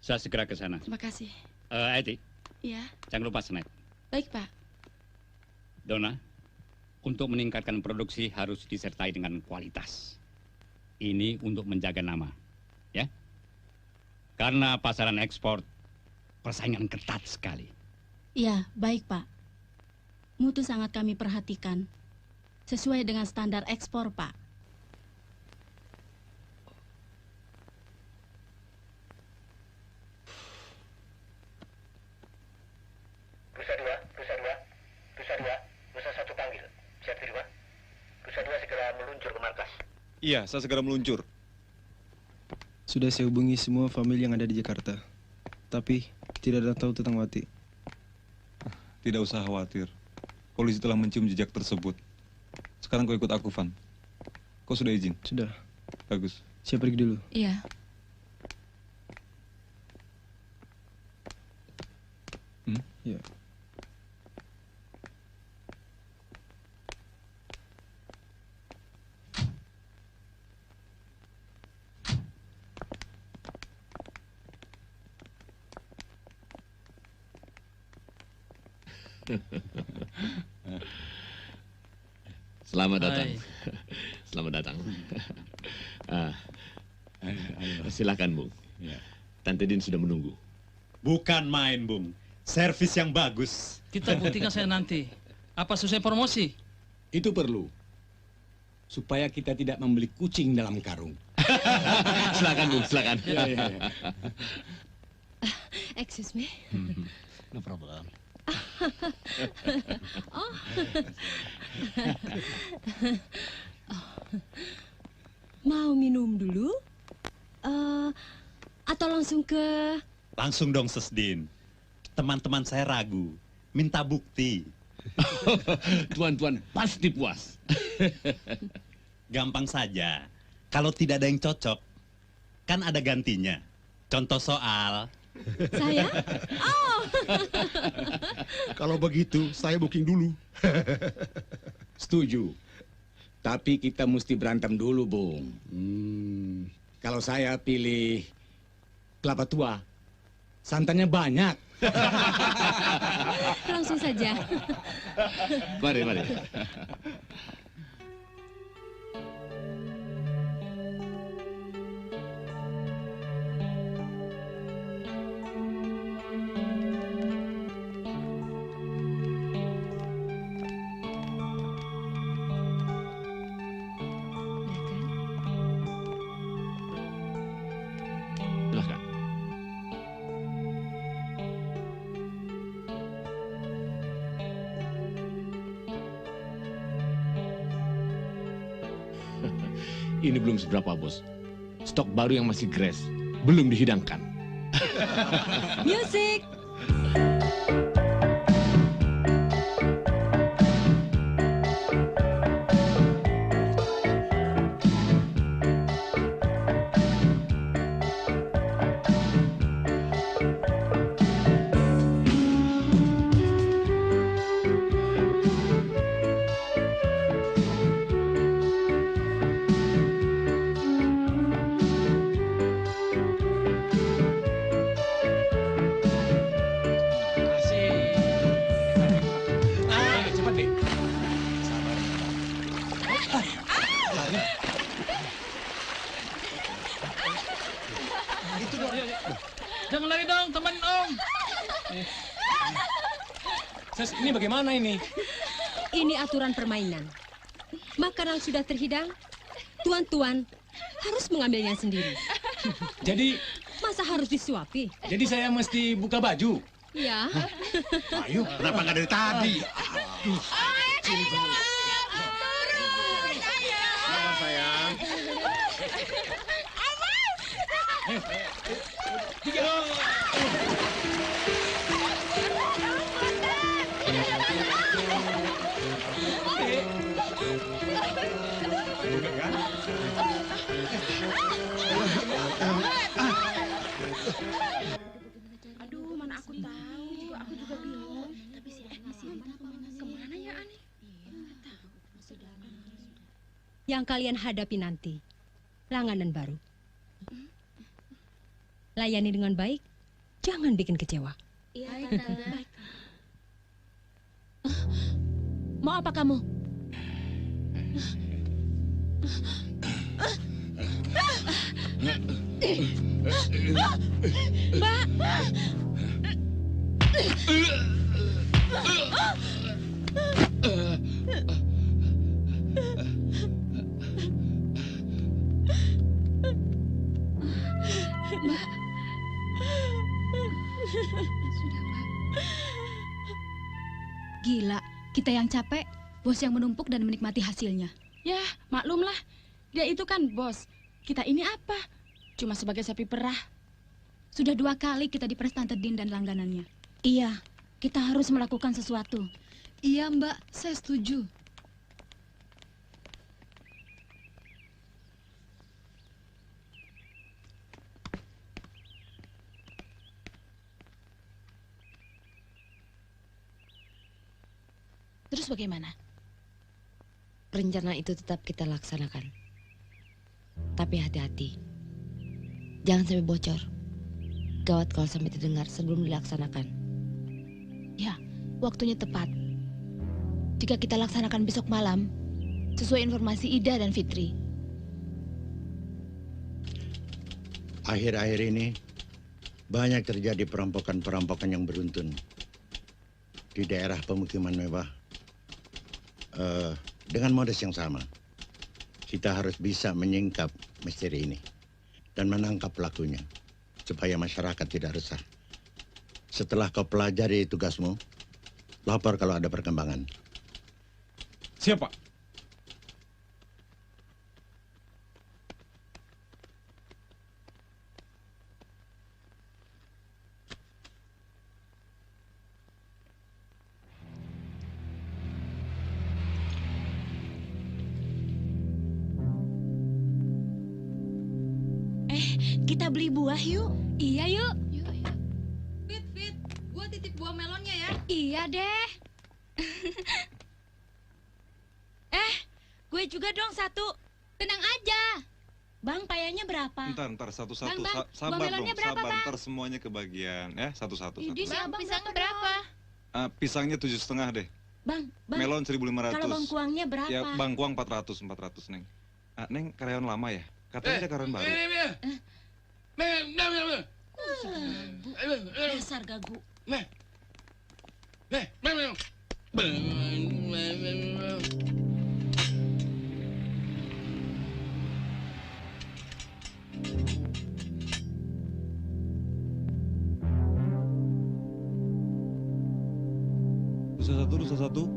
Saya segera ke sana. Terima kasih. Eti, Iya, jangan lupa snack. baik, Pak. Dona, untuk meningkatkan produksi harus disertai dengan kualitas. Ini untuk menjaga nama, ya. Karena pasaran ekspor, persaingan ketat sekali. Iya, baik, Pak. Mutu sangat kami perhatikan. Sesuai dengan standar ekspor, Pak. Rusa 2, Rusa 2, Rusa 2, Rusa 1 panggil. Siap terima. Rusa 2 segera meluncur ke markas. Iya, saya segera meluncur. Sudah saya hubungi semua famili yang ada di Jakarta. Tapi tidak ada tahu tentang Wati. Tidak usah khawatir. Polisi telah mencium jejak tersebut. Sekarang kau ikut aku, Van. Kau sudah izin? Sudah. Bagus. Saya pergi dulu. Iya. Iya. Selamat datang. Hai. Selamat datang. Silakan, Bung. Tante Din sudah menunggu. Bukan main, Bung. Servis yang bagus. Kita buktikan saya nanti. Apa selesai promosi? Itu perlu. Supaya kita tidak membeli kucing dalam karung. Silakan, Bung, silakan. Excuse me. No problem. Oh. Mau minum dulu? Atau langsung ke... Langsung dong, Sesdin. Teman-teman saya ragu. Minta bukti. Tuan-tuan pasti puas. Gampang saja. Kalau tidak ada yang cocok, kan ada gantinya. Contoh soal. Saya? Oh. Kalau begitu, saya booking dulu. Setuju. Tapi kita mesti berantem dulu, Bung. Kalau saya pilih kelapa tua, santannya banyak. Langsung saja. Mari, mari. Silahkan. Ini belum seberapa, Bos. Stok baru yang masih gres, belum dihidangkan. Music. Cepat deh. Jangan lari dong, teman Om. Ini bagaimana ini? Ini aturan permainan. Makanan sudah terhidang, tuan-tuan harus mengambilnya sendiri. Jadi, Masa harus disuapi? jadi saya mesti buka baju. Ya. Ayo, kenapa nggak dari tadi? Sabar, sayang. Aduh, mana aku tahu. Aku juga bingung. Tapi si kemana ya Ani? Yang kalian hadapi nanti, langganan baru. Layani dengan baik, jangan bikin kecewa. Iya, Baik. Mau apa kamu? Mbak! Mbak. Gila, kita yang capek, bos yang menumpuk dan menikmati hasilnya. Ya, maklumlah. Dia itu kan bos. Kita ini apa? Cuma sebagai sapi perah. Sudah 2 kali kita diperas Tante Din dan langganannya. Iya, kita harus melakukan sesuatu. Iya, Mbak, saya setuju. Terus bagaimana? Rencana itu tetap kita laksanakan. Tapi hati-hati. Jangan sampai bocor. Gawat kalau sampai terdengar sebelum dilaksanakan. Ya, waktunya tepat. Jika kita laksanakan besok malam, sesuai informasi Ida dan Fitri. Akhir-akhir ini banyak terjadi perampokan-perampokan yang beruntun di daerah pemukiman mewah dengan modus yang sama. Kita harus bisa menyingkap misteri ini dan menangkap pelakunya supaya masyarakat tidak resah. Setelah kau pelajari tugasmu, lapor kalau ada perkembangan. Siapa? Kita beli buah yuk. Iya yuk. Fit, gua titip buah melonnya ya. Iya deh. Gue juga dong satu. Tenang aja. Bang, payahnya berapa? Ntar satu-satu. Bang, Sabar buah dong, melonnya berapa, sabar. Bang? Ntar semuanya kebagian. Satu-satu. Bang, pisangnya berapa? Pisangnya 7,5 deh. Bang, Melon 1.500. kalau bangkuangnya berapa? Ya, bangkuang 400, Neng. Neng, karyawan lama ya? Katanya dia karyawan baru. Dasar gagu. Rusa satu.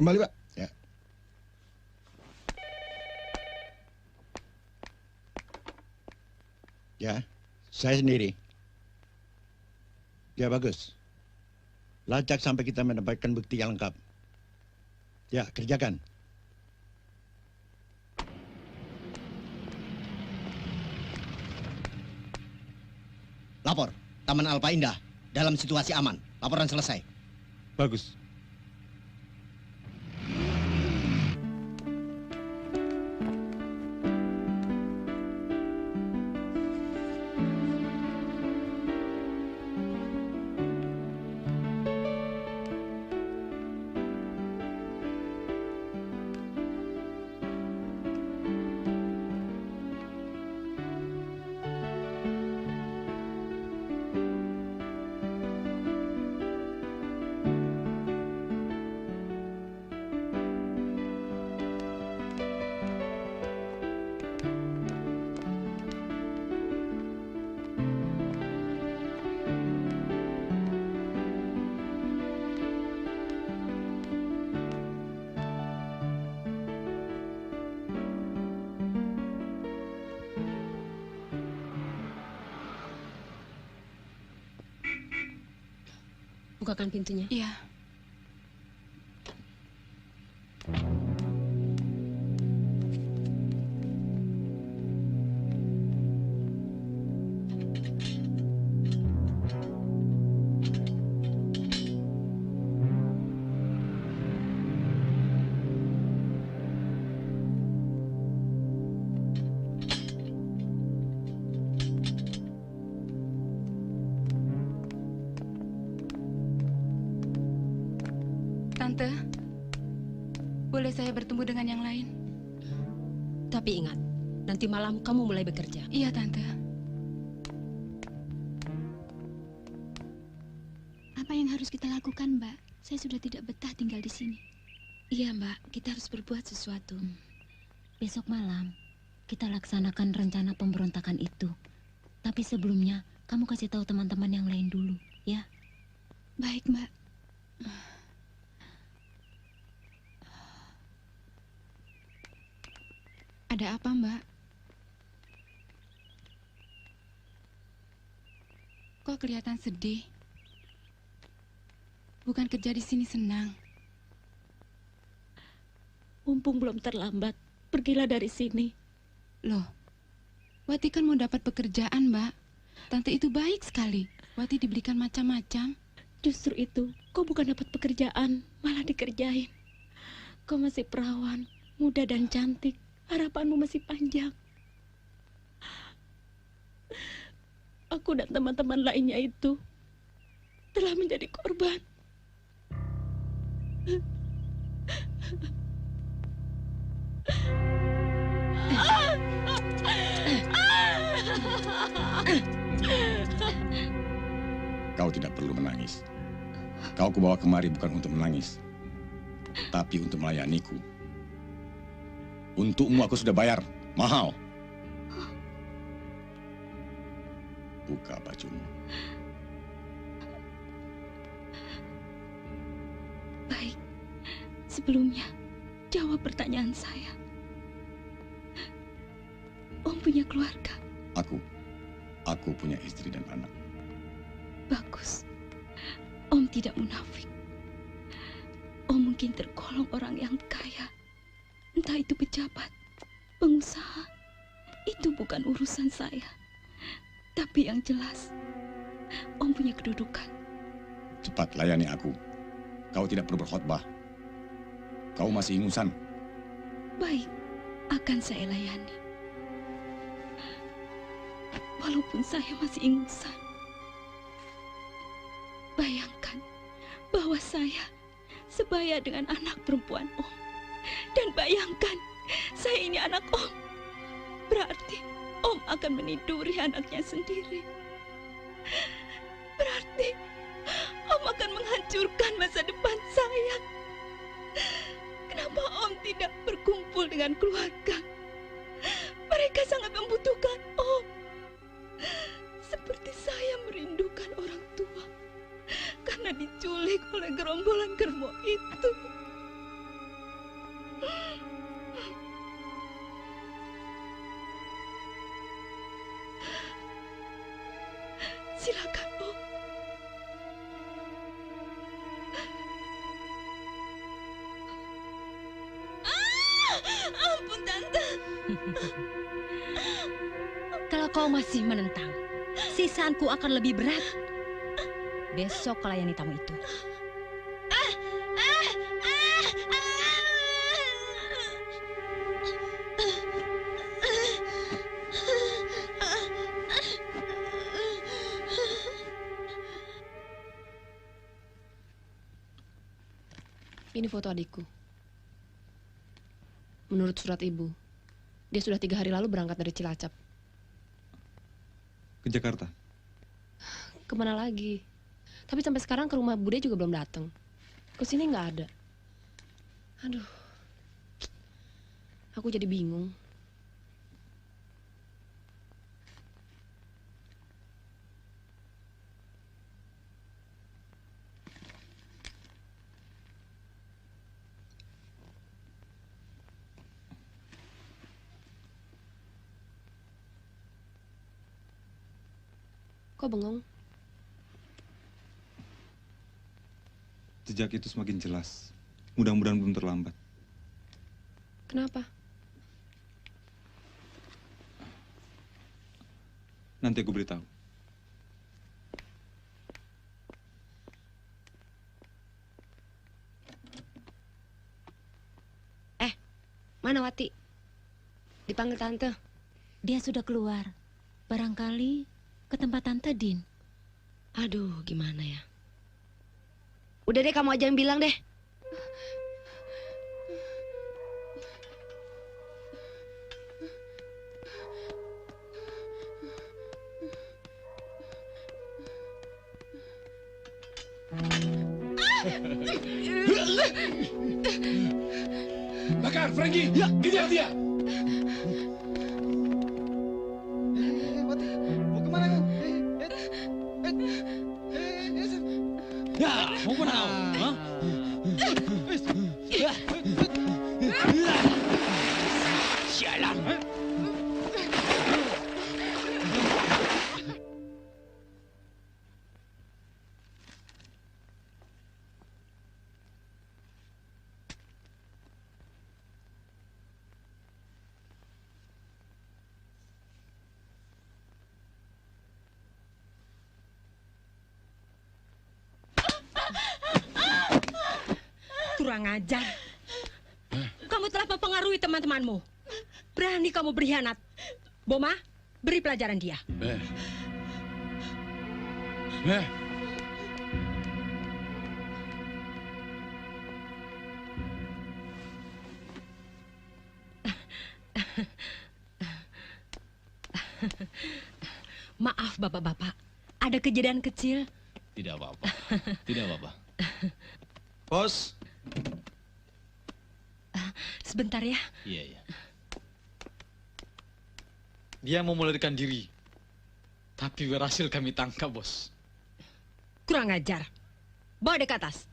Kembali, Pak. Ya. Ya, saya sendiri. Ya, bagus. Lacak sampai kita mendapatkan bukti yang lengkap. Ya, kerjakan. Lapor, Taman Alpa Indah dalam situasi aman. Laporan selesai. Bagus. Bukakan pintunya. Iya. Tante, boleh saya bertemu dengan yang lain? Tapi ingat, nanti malam kamu mulai bekerja. Iya, Tante. Apa yang harus kita lakukan, Mbak? Saya sudah tidak betah tinggal di sini. Iya, Mbak. Kita harus berbuat sesuatu. Besok malam, kita laksanakan rencana pemberontakan itu. Tapi sebelumnya, kamu kasih tahu teman-teman yang lain dulu, ya? Baik, Mbak. Ada apa, Mbak? kok kelihatan sedih? Bukan kerja di sini senang. Mumpung belum terlambat, pergilah dari sini. Loh, Wati kan mau dapat pekerjaan, Mbak. Tante itu baik sekali. Wati diberikan macam-macam. Justru itu, kau bukan dapat pekerjaan, malah dikerjain. Kau masih perawan, muda dan cantik. Harapanmu masih panjang. Aku dan teman-teman lainnya itu telah menjadi korban. Kau tidak perlu menangis. Kau kubawa kemari bukan untuk menangis, tapi untuk melayaniku. Untukmu aku sudah bayar mahal. Buka bajumu. Baik, sebelumnya jawab pertanyaan saya. Om punya keluarga? Aku punya istri dan anak. Bagus. Om tidak munafik. Om mungkin tergolong orang yang kaya. Entah itu pejabat, pengusaha. Itu bukan urusan saya. Tapi yang jelas, Om punya kedudukan. Cepat layani aku. Kau tidak perlu berkhotbah. Kau masih ingusan. Baik, akan saya layani. Walaupun saya masih ingusan. Bayangkan bahwa saya sebaya dengan anak perempuan Om. Dan bayangkan, saya ini anak Om. Berarti Om akan meniduri anaknya sendiri. Berarti Om akan menghancurkan masa depan saya. Kenapa Om tidak berkumpul dengan keluarga? Mereka sangat membutuhkan Om. Seperti saya merindukan orang tua karena diculik oleh gerombolan germo itu. Silakan, Om. Ampun, Tante. Kalau kau masih menentang, sisaanku akan lebih berat. Besok kau layani tamu itu. Ini foto adikku. Menurut surat ibu, dia sudah 3 hari lalu berangkat dari Cilacap. Ke Jakarta? Kemana lagi? Tapi sampai sekarang ke rumah Bude juga belum datang. Ke sini nggak ada. Aduh, aku jadi bingung. Kok bengong? Jejak itu semakin jelas. Mudah-mudahan belum terlambat. Kenapa? Nanti aku beritahu. Mana Wati? Dipanggil Tante. Dia sudah keluar. Barangkali ke tempat Tante Din. Aduh, gimana ya? Udah deh, kamu aja yang bilang deh. Bakar, Frankie! Ya, kejar dia! Mau kemana kau? Ya, mau kemana kau? Hah? Sialan! Kurang ajar. Kamu telah mempengaruhi teman-temanmu. Berani kamu berkhianat. Boma, beri pelajaran dia. Maaf bapak-bapak, ada kejadian kecil. Tidak apa-apa. Tidak apa-apa. Bos. Sebentar ya. Iya, iya. Dia mau melarikan diri. Tapi berhasil kami tangkap, bos. Kurang ajar. Bawa dia ke atas.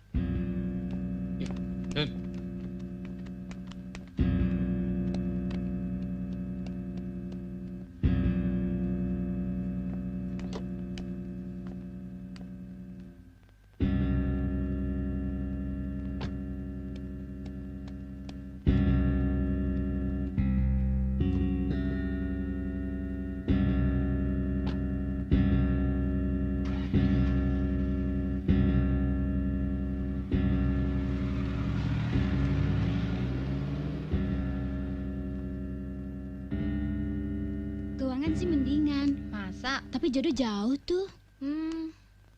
Keuangan sih mendingan. Masa? Tapi jodoh jauh tuh.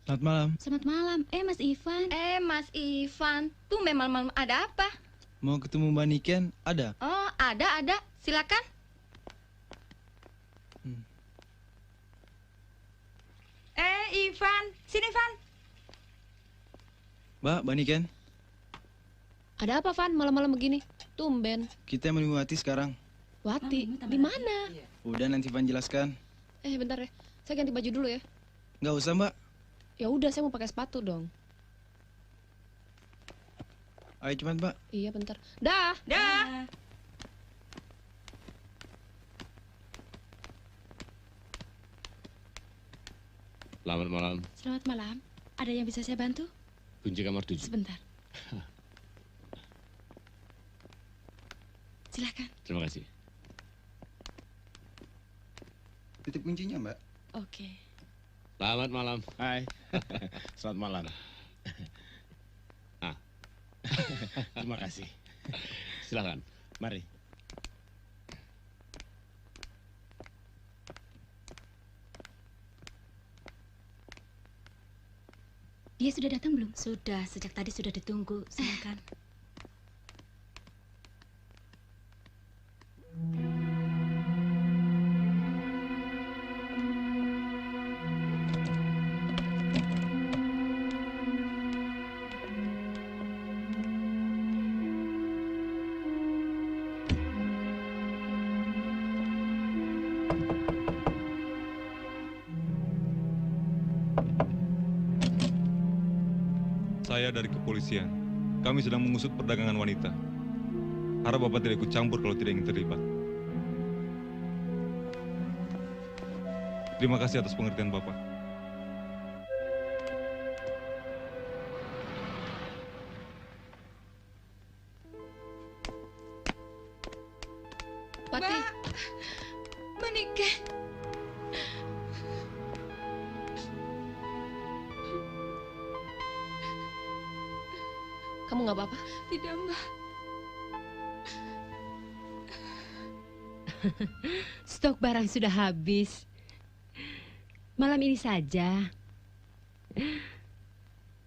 Selamat malam. Selamat malam. Mas Ivan. Mas Ivan. Tuh memang malam ada apa? Mau ketemu Mbak Niken? Ada. Oh, ada. Silakan. Ivan. Sini, Ivan. Mbak Niken. Ada apa, Van? Malam-malam begini? Tumben. Kita menemui Wati sekarang. Wati, di mana? Udah nanti Van jelaskan. Bentar ya. Saya ganti baju dulu ya. Nggak usah, Mbak. Ya udah, saya mau pakai sepatu dong. Ayo cepat, Mbak. Iya, bentar. Dah. Dah. Selamat malam. Selamat malam. Ada yang bisa saya bantu? Kunci kamar 7. Sebentar. Silakan. Terima kasih. Titip kuncinya, Mbak. Oke. Selamat malam. Hai. Selamat malam. Terima kasih. Silakan. Mari. Dia sudah datang belum? Sudah, sejak tadi sudah ditunggu. Silakan. Saya dari kepolisian. Kami sedang mengusut perdagangan wanita. Harap Bapak tidak ikut campur kalau tidak ingin terlibat. Terima kasih atas pengertian Bapak. Wati. Menikah. Kamu nggak apa-apa? Tidak, Mbak. Stok barang sudah habis. Malam ini saja.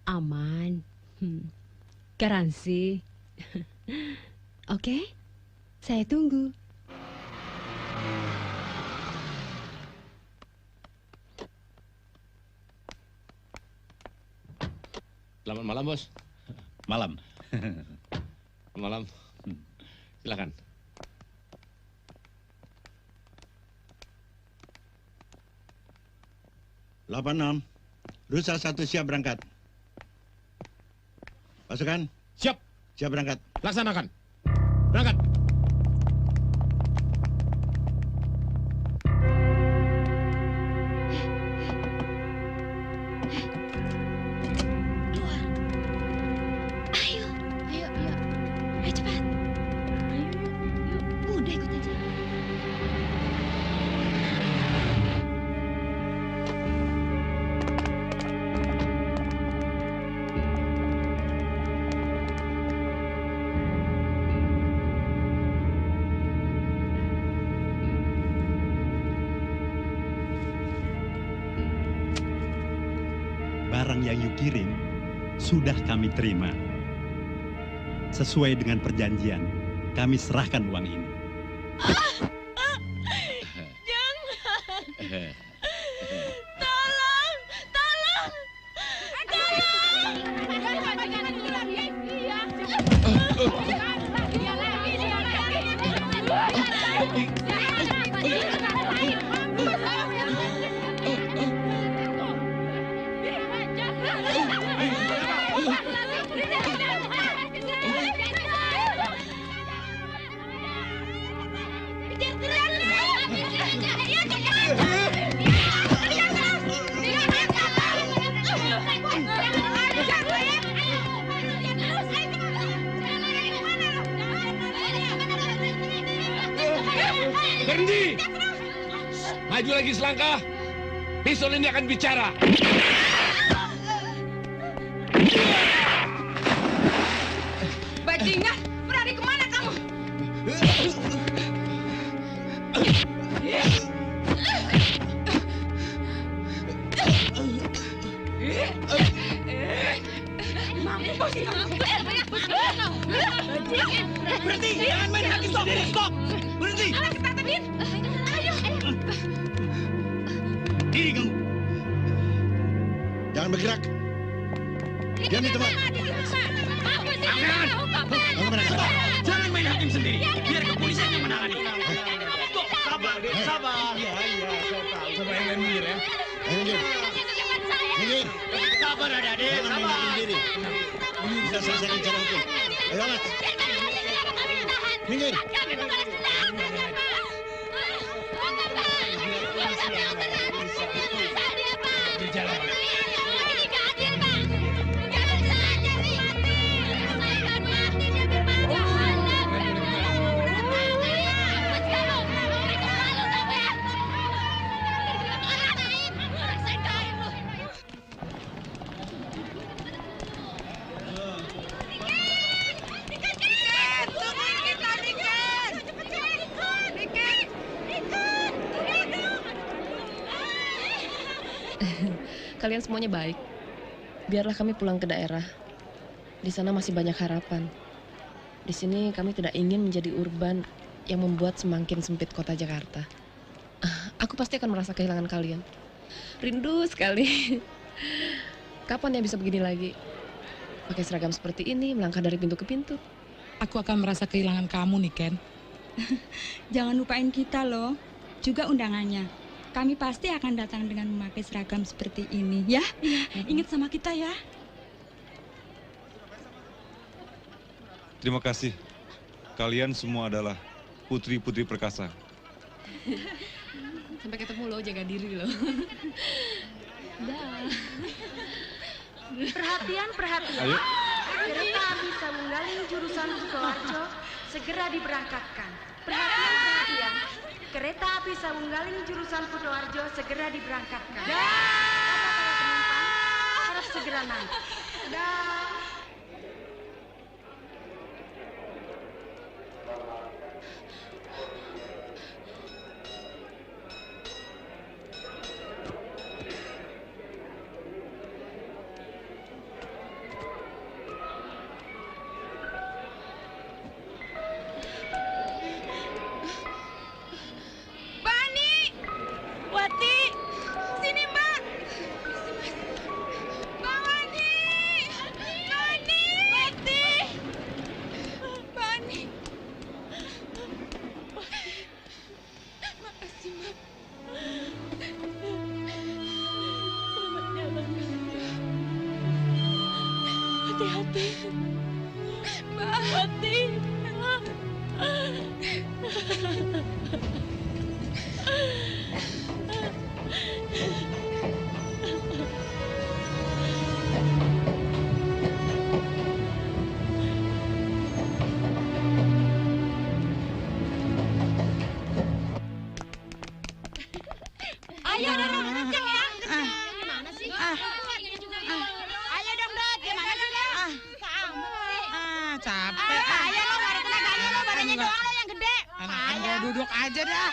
Aman. Garansi. Oke? Saya tunggu. Selamat malam, Bos. Malam. Malam. Silakan. Delapan 6. Rusa 1 siap berangkat. Pasukan? Siap. Siap berangkat. Laksanakan. Berangkat. barang yang you kirim sudah kami terima. Sesuai dengan perjanjian, kami serahkan uang ini. Jangan. Tolong, tolong. Berhenti! Maju lagi selangkah. Pistol ini akan bicara. Bajingan, berani kemana kamu? Berhenti, jangan main hakim sendiri. Stop, berhenti. Diri kamu. Jangan bergerak. Diam di tempat. Jangan main hakim sendiri. Biar kepolisian yang menangani. Sabar, Dek. Sabar. Iya, saya tahu. Sabar yang minggir ya. Minggir. Minggir. Sabar, Adik. Jangan main hakim sendiri. Ini bisa selesaikan secara hukum. Ayo, Mas. Minggir. Berjalan. Kalian semuanya baik. Biarlah kami pulang ke daerah. Di sana masih banyak harapan. Di sini kami tidak ingin menjadi urban yang membuat semakin sempit kota Jakarta. Aku pasti akan merasa kehilangan kalian. Rindu sekali. Kapan ya bisa begini lagi? Pakai seragam seperti ini, melangkah dari pintu ke pintu. Aku akan merasa kehilangan kamu nih, Ken. Jangan lupain kita loh, juga undangannya. Kami pasti akan datang dengan memakai seragam seperti ini, ya? Ingat sama kita ya. Terima kasih. Kalian semua adalah putri-putri perkasa. Sampai ketemu loh, jaga diri loh. Dah. Perhatian, perhatian. Ayo. Kereta api Sawunggaling jurusan Sukoharjo segera diberangkatkan. Perhatian, perhatian. Kereta api Sawunggaling jurusan Kutoarjo segera diberangkatkan. Para penumpang harap segera naik. Hati-hati. Mbak, hati. Ayo dong, kenceng ya. Gimana sih? Ayo dong, Dot. Gimana sih, Dot? Capek. Ayo lo, gak ada tenaganya lo, badannya doang lo yang gede. Anak-anak duduk aja dah.